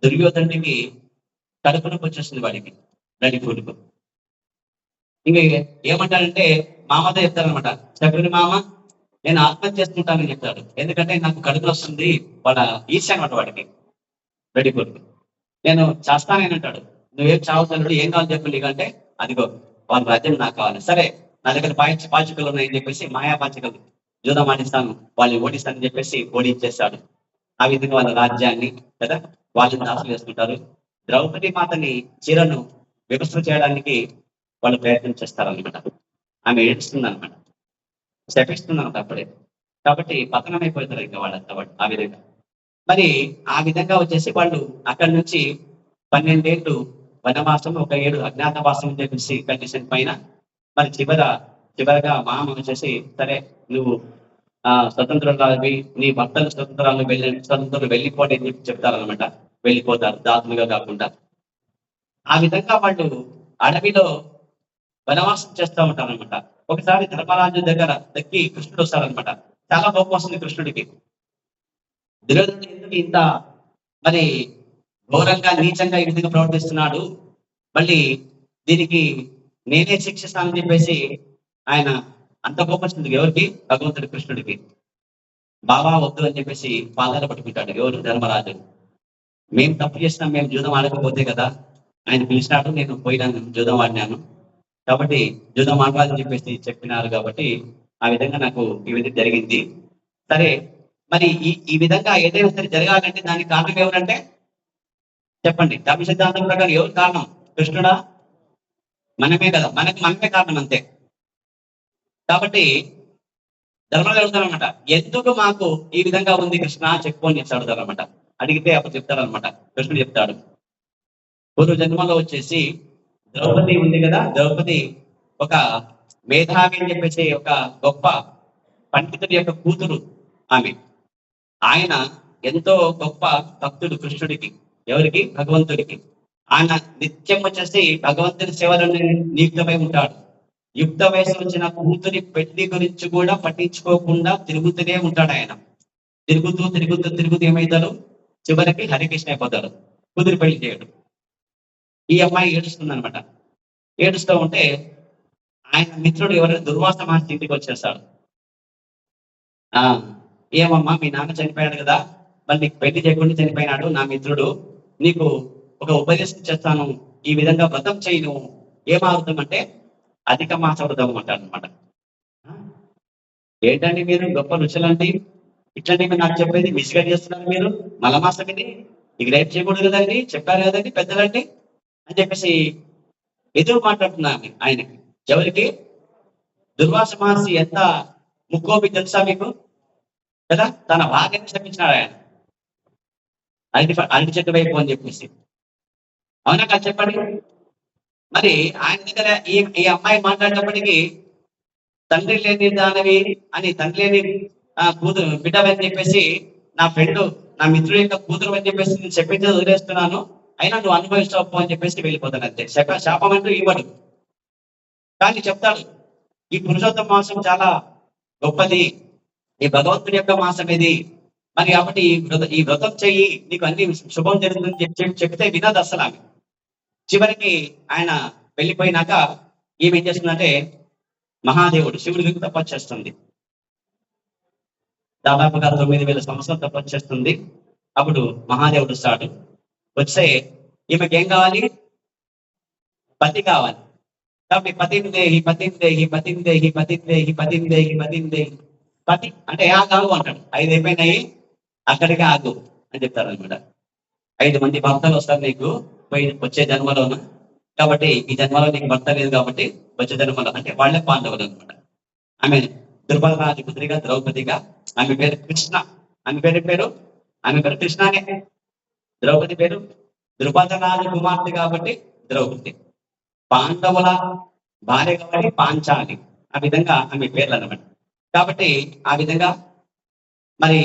దుర్యోధనుడికి కడుపు నొప్పి వచ్చేస్తుంది వాడికి, నడిపూడుకు. ఇంక ఏమంటాడంటే మామతో చెప్తారనమాట, శకుని మామ నేను ఆత్మహత్య చేసుకుంటానని చెప్తాడు. ఎందుకంటే నాకు కడుపు వస్తుంది, వాళ్ళ ఈర్ష్య అనమాట వాడికి, నడిపూడుకు. నేను చేస్తానేనంటాడు. నువ్వేం చావుతాడు, ఏం కావాలి చెప్పు నీకంటే, అదిగో వాళ్ళ రాజ్యం నాకు కావాలి. సరే నా దగ్గర పాచికలు ఉన్నాయని చెప్పేసి మాయా పాచికలు జూదం ఆడిస్తాను, వాళ్ళని ఓడిస్తానని చెప్పేసి ఓడించేస్తాడు. ఆ విధంగా వాళ్ళ రాజ్యాన్ని కదా వాళ్ళని దాసులు చేసుకుంటారు. ద్రౌపది మాతని చీరను విమర్శ చేయడానికి వాళ్ళు ప్రయత్నం చేస్తారనమాట. ఆమె ఏడుస్తుంది అనమాట, శపిస్తుంది అనమాట అప్పుడే. కాబట్టి పతనం అయిపోతారు ఇంకా వాళ్ళంతా ఆ విధంగా. మరి ఆ విధంగా వచ్చేసి వాళ్ళు అక్కడి నుంచి 12 ఏళ్ళు వనవాసం, 1 ఏడు అజ్ఞాతవాసం చెప్పేసి కండిషన్ పైన మరి చివరగా మామ వచ్చేసి సరే నువ్వు స్వతంత్రాలు నీ భర్తలు స్వతంత్రాలు వెళ్ళిపోండి అని చెప్పి చెప్తారనమాట. వెళ్ళిపోతారు దాసులుగా కాకుండా. ఆ విధంగా వాళ్ళు అడవిలో వనవాసం చేస్తూ ఉంటారనమాట. ఒకసారి ధర్మరాజు దగ్గర కృష్ణుడు వస్తారనమాట. చాలా కోపం వస్తుంది కృష్ణుడికి. దుర్యోధనుడు ఎందుకు ఇంత మరి ఘోరంగా నీచంగా ఈ విధంగా ప్రవర్తిస్తున్నాడు, మళ్ళీ దీనికి నేనే శిక్షిస్తానని చెప్పేసి ఆయన అంత కోపం వస్తుంది. ఎవరికి? భగవంతుడి కృష్ణుడికి. బాబా వద్దు అని చెప్పేసి పాదాలు పట్టుకుంటాడు. ఎవరు? ధర్మరాజు. మేము తప్పు చేసినాం, మేము జూదం ఆడకపోతే కదా ఆయన పిలిచినాడు, నేను పోయినాను జూదం ఆడినాను, కాబట్టి జూదం ఆడవాలని చెప్పేసి చెప్పినారు, కాబట్టి ఆ విధంగా నాకు ఈ విధంగా జరిగింది. సరే మరి ఈ విధంగా ఏదైనా సరే జరగాలంటే దానికి కారణం ఎవరంటే చెప్పండి. ధర్మ సిద్ధాంతం ప్రకారం ఎవరు కారణం? కృష్ణుడా? మనమే కదా, మనమే కారణం అంతే. కాబట్టి ధర్మరాజు అడుగుతారనమాట, ఎందుకు మాకు ఈ విధంగా ఉంది కృష్ణ చెప్పుకొని చెప్పి అడుగుతారనమాట. అడిగితే అప్పుడు చెప్తారనమాట, కృష్ణుడు చెప్తాడు, పూర్వ జన్మలో వచ్చేసి ద్రౌపది ఉంది కదా, ద్రౌపది ఒక మేధావి అని చెప్పేసి ఒక గొప్ప పండితుడి యొక్క కూతురు ఆమె. ఆయన ఎంతో గొప్ప భక్తుడు కృష్ణుడికి. ఎవరికి? భగవంతుడికి. ఆయన నిత్యం వచ్చేసి భగవంతుడి సేవలను నియుక్తమై ఉంటాడు. యుక్త వయసు వచ్చిన కూతురి పెళ్లి గురించి కూడా పట్టించుకోకుండా తిరుగుతూనే ఉంటాడు ఆయన. తిరుగుతూ ఏమవుతాడు? చివరికి హరికృష్ణ అయిపోతాడు. కూతురి పెళ్లి చేయడు. ఈ అమ్మాయి ఏడుస్తుంది అనమాట. ఏడుస్తూ ఉంటే ఆయన మిత్రుడు ఎవరైనా దుర్వాస మహర్షి ఇంటికి వచ్చేస్తాడు. ఏమమ్మా మీ నాన్న చనిపోయాడు కదా, మరి నీకు పెళ్లి చేయకుండా చనిపోయినాడు నా మిత్రుడు, నీకు ఒక ఉపదేశం చేస్తాను, ఈ విధంగా వ్రతం చేయి, నువ్వు ఏమావృతం అంటే అధిక మాస వ్రతం అంటాడు అనమాట. ఏంటండి మీరు గొప్ప రుచులండి, ఇట్లాంటి మీరు నాకు చెప్పేది మిస్గా చేస్తున్నారు మీరు, మలమాసం ఇది, ఇక రేపు చేయకూడదు కదండి, చెప్పారు కదండి పెద్దలండి అని చెప్పేసి ఎదురు మాట్లాడుతున్నాను ఆయనకి. ఎవరికి? దుర్వాస మహర్షి ఎంత ముక్కోపి తెలుసా మీకు కదా, తన భార్యని క్షమించినాడు ఆయన, అరటి చెట్టు వైపు అని చెప్పేసి. అవునా కాదు చెప్పండి. మరి ఆయన దగ్గర ఈ అమ్మాయి మాట్లాడినప్పటికీ తండ్రి లేని దానవి అని, తండ్రి లేని కూతురు బిడ్డవని చెప్పేసి, నా ఫ్రెండ్ నా మిత్రుడి యొక్క కూతురు అని చెప్పేసి నేను చెప్పించేది వదిలేస్తున్నాను, అయినా నువ్వు అనుభవిస్తావు అని చెప్పేసి వెళ్ళిపోతాను అంతే. శాపం అంటూ ఇవ్వడు, కానీ చెప్తాడు ఈ పురుషోత్తమ మాసం చాలా గొప్పది, ఈ భగవంతుడి యొక్క మాసం ఇది, మరి కాబట్టి ఈ వ్రతం చెయ్యి, నీకు అన్ని శుభం జరుగుతుందని చెప్తే వినదు అసలు ఆమె. చివరికి ఆయన వెళ్ళిపోయినాక ఈమె ఏం చేస్తుందంటే మహాదేవుడు శివుడికి తపస్సు చేస్తుంది. దాదాపుగా 9,000 సంవత్సరాలు తపస్సు చేస్తుంది. అప్పుడు మహాదేవుడు వస్తాడు. వస్తే ఈమెకి ఏం కావాలి? పతి కావాలి. కాబట్టి పతిని దేహి పతిని దేహి పతిని దేహి పతిని దేహి పతిని దేహి పతిని దేహి. పతి అంటే ఆగు అంటాడు. 5 అయిపోయినాయి, అక్కడికి ఆగు అని చెప్తారు అనమాట. 5 మంది భర్తలు వస్తారు నీకు వచ్చే జన్మలోన. కాబట్టి ఈ జన్మలో నీకు భర్త లేదు కాబట్టి వచ్చే జన్మలో అంటే వాళ్ళే పాండవులు అనమాట. ఆమె దుర్బల రాజపుత్రిగా ద్రౌపదిగా, ఆమె పేరు కృష్ణ. ఆమె పేరు కృష్ణనే. ద్రౌపది పేరు ద్రుపద రాజు కుమార్తె కాబట్టి ద్రౌపది. పాండవుల భార్య కాబట్టి పాంచాలి. ఆ విధంగా ఆమె పేర్లు అనమాట. కాబట్టి ఆ విధంగా మరి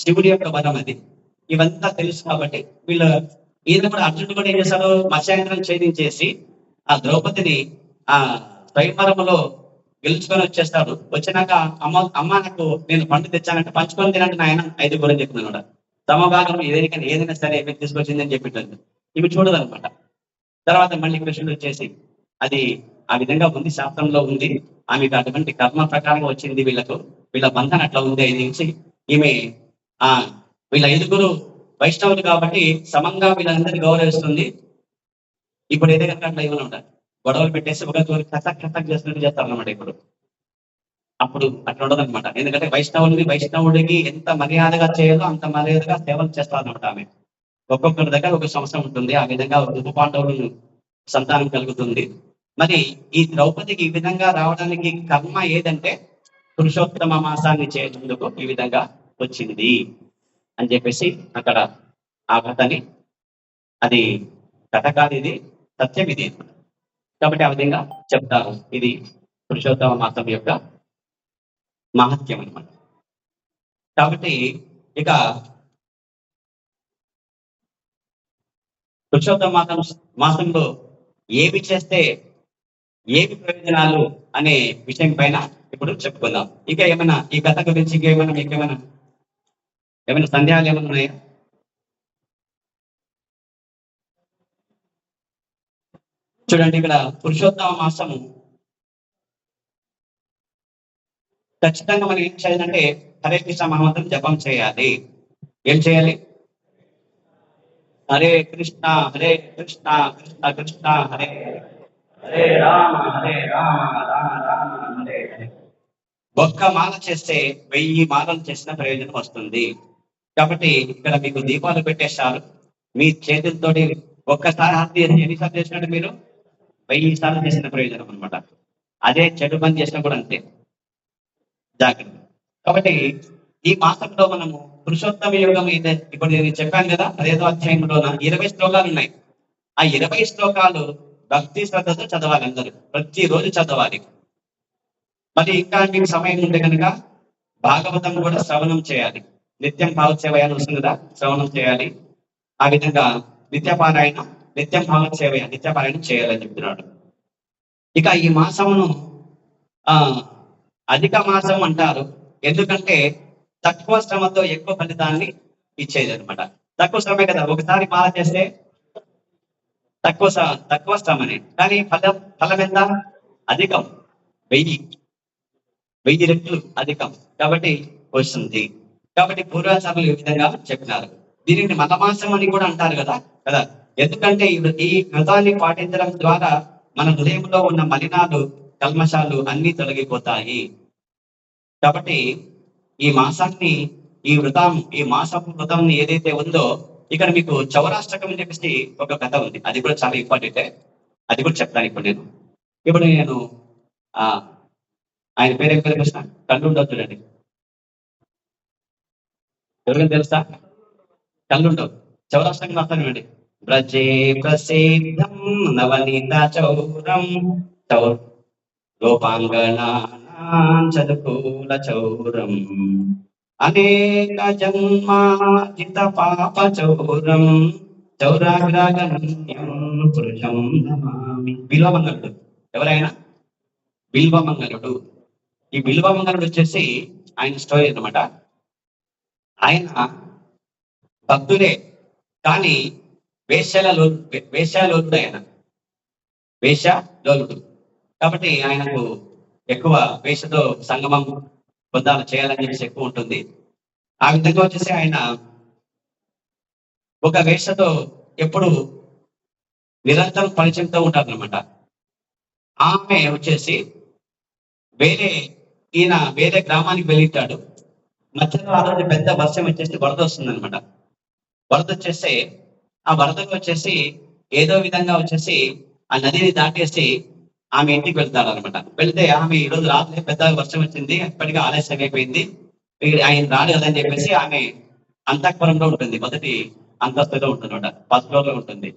శివుడి యొక్క వరం అది. ఇవంతా తెలుసు కాబట్టి ఈయన కూడా అర్జునుడు కూడా ఏం చేశాడు? మత్స్యాంధ్రం ఛేదించేసి ఆ ద్రౌపదిని ఆ స్వయంవరములో గెలుచుకొని వచ్చేస్తాడు. వచ్చినాక అమ్మ నాకు నేను పండు తెచ్చానంటే పంచుకొని తినంటే నాయన 5 అని చెప్తున్నాడు. సమభాగం ఏదైనా సరే మీరు తీసుకొచ్చింది అని చెప్పిట్టు ఇవి చూడదనమాట. తర్వాత మళ్ళీ కృష్ణుడు వచ్చేసి అది ఆ విధంగా ఉంది, శాస్త్రంలో ఉంది. ఆమెకు అటువంటి కర్మ ప్రకారంగా వచ్చింది. వీళ్ళ బంధన అట్లా ఉంది. 5 నుంచి ఈమె వీళ్ళ 5 వైష్ణవులు కాబట్టి సమంగా వీళ్ళందరినీ గౌరవిస్తుంది. ఇప్పుడు ఏదైనా అట్లా ఏమైనా ఉంటారు గొడవలు పెట్టేసి ఒకరితో కథక్ చేస్తున్నట్టు చేస్తారన్నమాట. అప్పుడు అట్లా ఉండదు అనమాట. ఎందుకంటే వైష్ణవుడికి ఎంత మర్యాదగా చేయాలో అంత మర్యాదగా సేవలు చేస్తారన్నమాట. ఆమె ఒక్కొక్కరి దగ్గర ఒక సంవత్సరం ఉంటుంది. ఆ విధంగా ఉప పాండవులు సంతానం కలుగుతుంది. మరి ఈ ద్రౌపదికి ఈ విధంగా రావడానికి కర్మ ఏదంటే పురుషోత్తమ మాసాన్ని చేసేందుకు ఈ విధంగా వచ్చింది అని చెప్పేసి అక్కడ ఆ కథని, అది కథ కాదు, ఇది సత్యం, ఇది. కాబట్టి ఆ విధంగా చెప్తారు. ఇది పురుషోత్తమ మాసం యొక్క మహత్యం అన్నమాట. కాబట్టి ఇక పురుషోత్తమ మాసంలో ఏమి చేస్తే ఏమి ప్రయోజనాలు అనే విషయం పైన ఇప్పుడు చెప్పుకుందాం. ఇక ఏమైనా ఈ కథ గురించి ఏమైనా సందేహాలు ఏమైనా ఉన్నాయా? చూడండి, ఇక్కడ పురుషోత్తమ మాసము ఖచ్చితంగా మనం ఏం చేయాలంటే హరే కృష్ణ మహామంత్రం జపం చేయాలి. ఏం చేయాలి? హరే కృష్ణ కృష్ణ కృష్ణ హరే హరే రామ రామ రామ హరే హరే. ఒక్క మాల చేస్తే 1000 మాలలు చేసిన ప్రయోజనం వస్తుంది. కాబట్టి ఇక్కడ మీకు దీపాలు పెట్టేస్తారు. మీ చేతులతోటి ఒక్కసారి హారతి ఎన్నిసార్లు చేసినట్టు మీరు 1000 సార్లు చేసిన ప్రయోజనం అనమాట. అదే చెడు పని చేసినా కూడా అంతే, జాగ్రత్త. కాబట్టి ఈ మాసంలో మనము పురుషోత్తమ యోగం అయితే ఇప్పుడు నేను చెప్పాను కదా, 5వ అధ్యాయంలో 20 శ్లోకాలు ఉన్నాయి. ఆ 20 శ్లోకాలు భక్తి శ్రద్ధతో చదవాలి. అందరూ ప్రతిరోజు చదవాలి. మరి ఇంకా మీకు సమయం ఉంటే కనుక భాగవతం కూడా శ్రవణం చేయాలి. నిత్యం భాగవత సేవ అని వస్తుంది కదా, శ్రవణం చేయాలి. ఆ విధంగా నిత్యం భాగవత సేవ నిత్యపారాయణం చేయాలని చెప్తున్నాడు. ఇక ఈ మాసమును అధిక మాసం అంటారు. ఎందుకంటే తక్కువ శ్రమతో ఎక్కువ ఫలితాన్ని ఇచ్చేది అనమాట. తక్కువ శ్రమే కదా, ఒకసారి మాల చేస్తే తక్కువ శ్రమనే, కానీ ఫలం ఎంత? అధికం. 1000 రెట్లు అధికం కాబట్టి వస్తుంది. కాబట్టి పూర్వాచారులు ఈ విధంగా చెప్పినారు. దీనిని మతమాసం అని కూడా అంటారు కదా. ఎందుకంటే ఈ వ్రతాన్ని పాటించడం ద్వారా మన హృదయంలో ఉన్న మలినాలు, కల్మషాలు అన్ని తొలగిపోతాయి. కాబట్టి ఈ మాసాన్ని ఈ మాసపు వ్రతం ఏదైతే ఉందో, ఇక్కడ మీకు చౌరాష్టకం అని చెప్పేసి ఒక కథ ఉంది. అది కూడా చాలా ఇంపార్టెంట్. అది కూడా చెప్తాను ఇప్పుడు నేను ఆయన పేరేం పేరు కృష్ణ కళ్ళుండవు. చూడండి, ఎవరికైనా తెలుసా? కళ్ళుండవు. చౌరాష్టకం రాస్తాను అండి. బ్రజే ప్రసిద్ధం నవనీత చౌరం రూపాంగణాచదుకూల చౌరం అనేక జన్మాజిత పాప చౌరం చౌరాగ్రగణ్యం పురుషం నమామి. బిల్వమంగళుడు ఎవరైనా? బిల్వమంగళుడు. ఈ బిల్వమంగళుడు వచ్చేసి ఆయన స్టోరీ అన్నమాట. ఆయన భక్తుడే, కానీ వేశ్యాలోలుడు. ఆయన వేశ్యాలోలుడు. కాబట్టి ఆయనకు ఎక్కువ వేషతో సంగమం బృందాలు చేయాలని చెప్పేసి ఎక్కువ ఉంటుంది. ఆ విధంగా వచ్చేసి ఆయన ఒక వేషతో ఎప్పుడు నిరంతరం పరిచయంతో ఉంటారనమాట. ఆమె వచ్చేసి వేరే గ్రామానికి వెళ్ళింటాడు. మధ్యలో ఆ రోజు పెద్ద వర్షం వచ్చేసి వరద వస్తుందన్నమాట. వరద వచ్చేస్తే ఆ వరదకు వచ్చేసి ఏదో విధంగా వచ్చేసి ఆ నదిని దాటేసి ఆమె ఇంటికి వెళ్తాడు అనమాట. వెళ్తే ఆమె ఈ రోజు రాత్రి పెద్ద వర్షం వచ్చింది, ఎప్పటికీ ఆలస్యం అయిపోయింది, ఆయన రాడు కదని చెప్పేసి ఆమె అంతఃపురంలో ఉంటుంది, మొదటి అంతస్తులో ఉంటుంది అనమాట, ఫస్ట్ ఫ్లోర్ లో ఉంటుంది.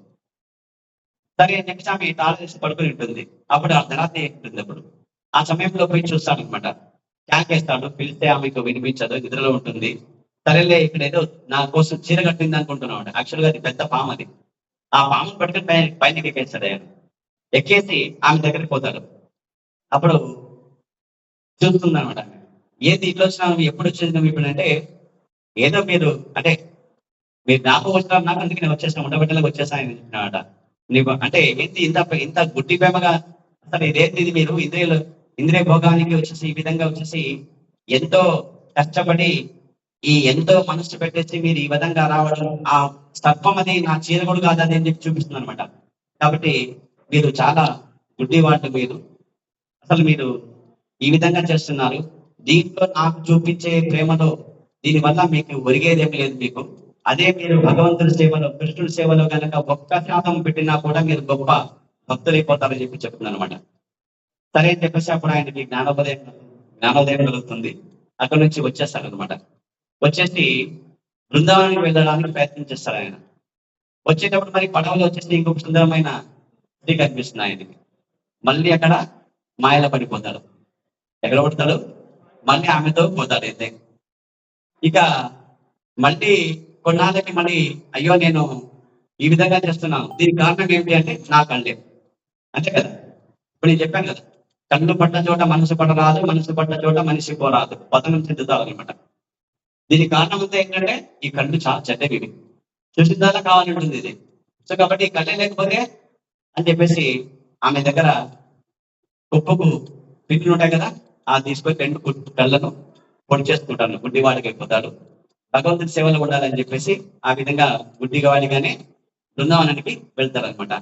సరే అని చెప్పేసి ఆమె తాళేసి పడుకుని ఉంటుంది. అప్పుడు అర్ధరాత్రి ఉంటుంది. అప్పుడు ఆ సమయంలో పోయి చూస్తాడు అనమాట. వేస్తాడు, పిలిస్తే ఆమెకు వినిపించదు, నిద్రలో ఉంటుంది. సరేలే ఇక్కడ ఏదో నా కోసం చీర కట్టింది అనుకుంటున్నాడు. యాక్చువల్గా అది పెద్ద పాము. అది ఆ పామును పట్టుకుని పైనకి ఎక్కేస్తాడు ఆయన. ఎక్కేసి ఆమె దగ్గరికి పోతాడు. అప్పుడు చూస్తుంది అనమాట. ఏది ఇట్లా వచ్చినా నువ్వు ఎప్పుడు వచ్చేది నువ్వు ఇప్పుడు అంటే, ఏదో మీరు జ్ఞాపకం వచ్చినా నాకు, అందుకే నేను వచ్చేసాను, ఉండబట్టలకు వచ్చేసాను అని చెప్పినాడ. నీకు అంటే ఏంటి ఇంత గుడ్డి ప్రేమగా, అసలు ఇదేంటి ఇది, మీరు ఇంద్రియ భోగానికి వచ్చేసి ఈ విధంగా వచ్చేసి ఎంతో కష్టపడి ఎంతో మనసు పెట్టేసి మీరు ఈ విధంగా రావడం, ఆ సర్పం అది నా చీరగుడు కాదు అది అని చెప్పి చూపిస్తుంది అనమాట. కాబట్టి మీరు చాలా గుడ్డివాళ్ళు, మీరు అసలు మీరు ఈ విధంగా చేస్తున్నారు. దీంట్లో నాకు చూపించే ప్రేమలో దీనివల్ల మీకు ఒరిగేదేం లేదు. మీకు అదే మీరు భగవంతుడి సేవలో, కృష్ణుడి సేవలో కనుక 1% పెట్టినా కూడా మీరు గొప్ప భక్తులైపోతారని చెప్పి చెప్తుంది అనమాట. సరే అని చెప్పేసి అప్పుడు ఆయనకి జ్ఞానోదయం కలుగుతుంది. అక్కడ నుంచి వచ్చేస్తాడు అనమాట. వచ్చేసి బృందావనానికి వెళ్ళడానికి ప్రయత్నం చేస్తాడు ఆయన. వచ్చేటప్పుడు మరి పడవలో వచ్చేసి ఇంకొక సుందరమైన స్త్రీ కనిపిస్తుంది ఆయనకి. మళ్ళీ అక్కడ మాయలో పడిపోతాడు. ఎక్కడ పడతాడు? మళ్ళీ ఆమెతో పోతాడు అయితే. ఇక మళ్ళీ కొన్నాళ్ళకి మళ్ళీ అయ్యో నేను ఈ విధంగా చేస్తున్నాను, దీనికి కారణం ఏంటి అంటే నా కళ్ళే. అంతే కదా, ఇప్పుడు నేను చెప్పాను కదా, కళ్ళు పడ్డ చోట మనసు పడరాదు, మనసు పడ్డ చోట మనిషి పోరాదు, పతనం చెందుతారు అనమాట. దీనికి కారణం అంతా ఏంటంటే ఈ కళ్ళు చాలా చెడ్డవి, చూసిందాలా కావాలంటుంది ఇది. సో కాబట్టి ఈ కళ్ళే లేకపోతే అని చెప్పేసి ఆమె దగ్గర కుప్పకు పిట్లు ఉంటాయి కదా, ఆ తీసుకొని 2 కళ్ళను పొడి చేసుకుంటాను. గుడ్డివాడికి అయిపోతాడు, భగవంతుడి సేవలో ఉండాలని చెప్పేసి ఆ విధంగా గుడ్డివాడిగానే బృందావనానికి వెళ్తారనమాట.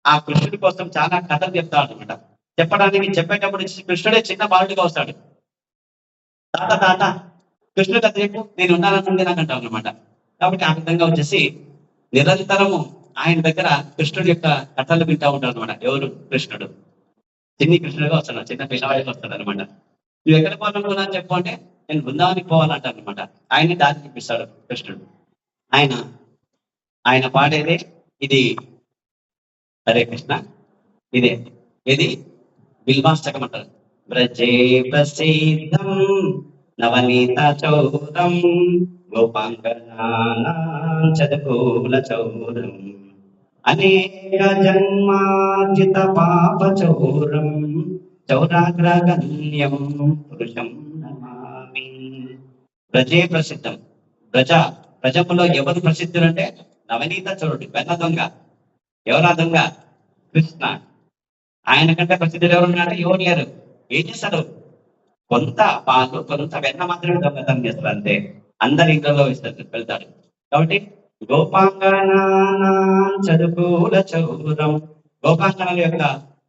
ఆ కృష్ణుడి కోసం చాలా కథలు చెప్తాడు అనమాట. చెప్పేటప్పుడు కృష్ణుడే చిన్న బాలుడిగా వస్తాడు. తాత కృష్ణుడు కథ చెప్పు, నేను ఉన్నాననుంది నాకు అంటాను అనమాట. కాబట్టి ఆ విధంగా వచ్చేసి నిరంతరము ఆయన దగ్గర కృష్ణుడి యొక్క కథలు వింటా ఉంటాడు అనమాట. ఎవరు? కృష్ణుడు. చిన్ని కృష్ణుడిగా వస్తాడు, చిన్న పిల్లవాడిగా వస్తాడు అనమాట. నువ్వు ఎక్కడ పోవాలనుకున్నా చెప్పు అంటే, నేను బృందావనికి పోవాలంటాను అనమాట. ఆయన్ని దారి చూపిస్తాడు కృష్ణుడు. ఆయన పాడేదే ఇది. హరే కృష్ణ, ఇదే ఇది బిల్వాష్టకం అంటారు. బ్రజే ప్రసిద్ధం నవనీత చౌరం గోపాంగనానాం చదుకూల చౌరం అనేక జన్మార్జిత పాప చౌరం చౌరాగ్రగణ్యం పురుషం నమామి. బ్రజే ప్రసిద్ధం. ప్రజములో ఎవరు ప్రసిద్ధులు అంటే నవనీత చౌరుడు, వెన్న దొంగ. ఎవరా దొంగ? కృష్ణ. ఆయన కంటే ప్రసిద్ధులు ఎవరున్నారంటే ఎవరు లేరు. ఏం చేస్తాడు? కొంత పాలు, కొంత వెన్న మాత్రమే దొంగతనం చేస్తారు అంతే. అందరి ఇంట్లో వెళ్తాడు. కాబట్టి గోపాంగనానాం చదుకూల చౌరం, గోపాంగనాల యొక్క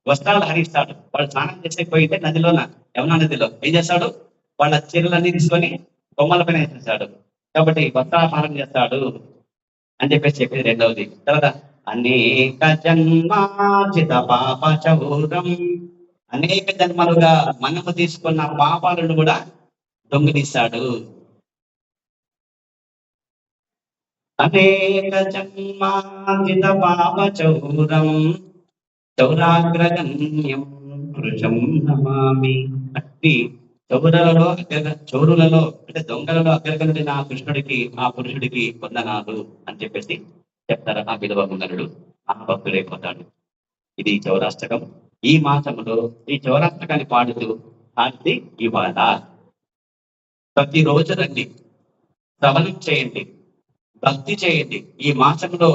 వస్త్రాలు హరిస్తాడు. వాళ్ళు స్నానం చేసే పోయితే నదిలోన, యమునా నదిలో ఏం చేస్తాడు? వాళ్ళ చీరలన్నీ తీసుకొని కొమ్మల పైన వేసేస్తాడు. కాబట్టి వస్త్రాపహారం చేస్తాడు అని చెప్పేసి చెప్పేది రెండవది. తర్వాత అనేక జన్మార్జిత పాప చౌరం, అనేక జన్మలుగా మనము తీసుకున్న పాపాలను కూడా దొంగిలిస్తాడు. అనేక జన్మార్జిత పాప చౌరం చౌరాగ్రగణ్యం పురుషం నమామి. అట్టి చౌరులలో అంటే దొంగలలో అగ్రగణుడైన ఆ కృష్ణుడికి, ఆ పురుషుడికి వందనాలు అని చెప్పేసి చెప్తారు ఆ విధవ ముందరుడు. ఆ భక్తుడైపోతాడు. ఇది చౌరాష్టకం. ఈ మాసములో ఈ చౌరాష్టకాన్ని పాడుతూ హారతి ఇవాళ ప్రతిరోజు రండి, శ్రవణం చేయండి, భక్తి చేయండి. ఈ మాసంలో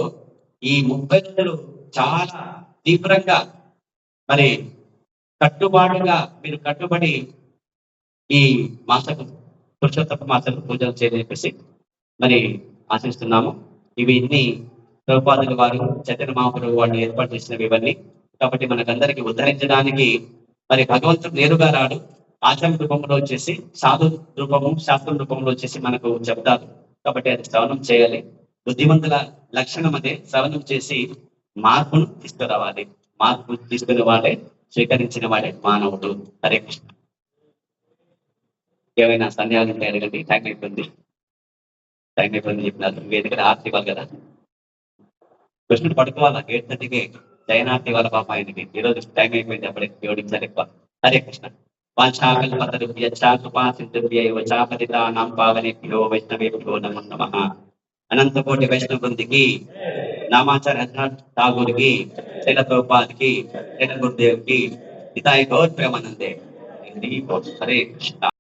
ఈ 30 రోజులు చాలా తీవ్రంగా మరి కట్టుబాటుగా మీరు కట్టుబడి ఈ మాసకు పురుషోత్తమ మాసకు పూజలు చేయని చెప్పేసి మరి ఆశిస్తున్నాము. ఇవన్నీ ప్రభుపాదుల వారు చైతన్య మహాప్రభు వారిని ఏర్పాటు చేసినవి ఇవన్నీ. కాబట్టి మనకందరికి ఉద్ధరించడానికి మరి భగవంతుడు నేరుగా రాడు, ఆచరణ రూపంలో వచ్చేసి సాధు రూపము శాస్త్రం రూపంలో వచ్చేసి మనకు చెప్తారు. కాబట్టి అది శ్రవణం చేయాలి. బుద్ధిమంతుల లక్షణం అదే, శ్రవణం చేసి మార్పును తీసుకురావాలి. మార్పు తీసుకునే వాడే, స్వీకరించిన వాడే మానవుడు. హరే కృష్ణ. ఏమైనా సందేహాలు ఉంటే అడగండి. టైం అయిపోయింది చెప్పినారు. వేదిక ఆర్తి ఇవ్వాలి కదా, కృష్ణుడు పడుకోవాలా 8:30కి జయనార్తి వాళ్ళ పాప ఆయనకి. ఈరోజు టైం అయిపోయింది, అప్పుడే జోడించాలి ఎక్కువ. హరే కృష్ణ. వాంఛాకల్పతరుభ్య కృపా సిద్ధుభ్య పతితానాం పావనేభ్యో వైష్ణవేభ్యో నమో నమః. అనంతకోటి వైష్ణవ బృందికి, నామాచార్య రఘునాథ్ ఠాగూర్కి, శ్రీల ప్రభుపాద్కి, శ్రీల గురుదేవ్కి, హితాయి గౌర్ ప్రేమానందే. హరే కృష్ణ.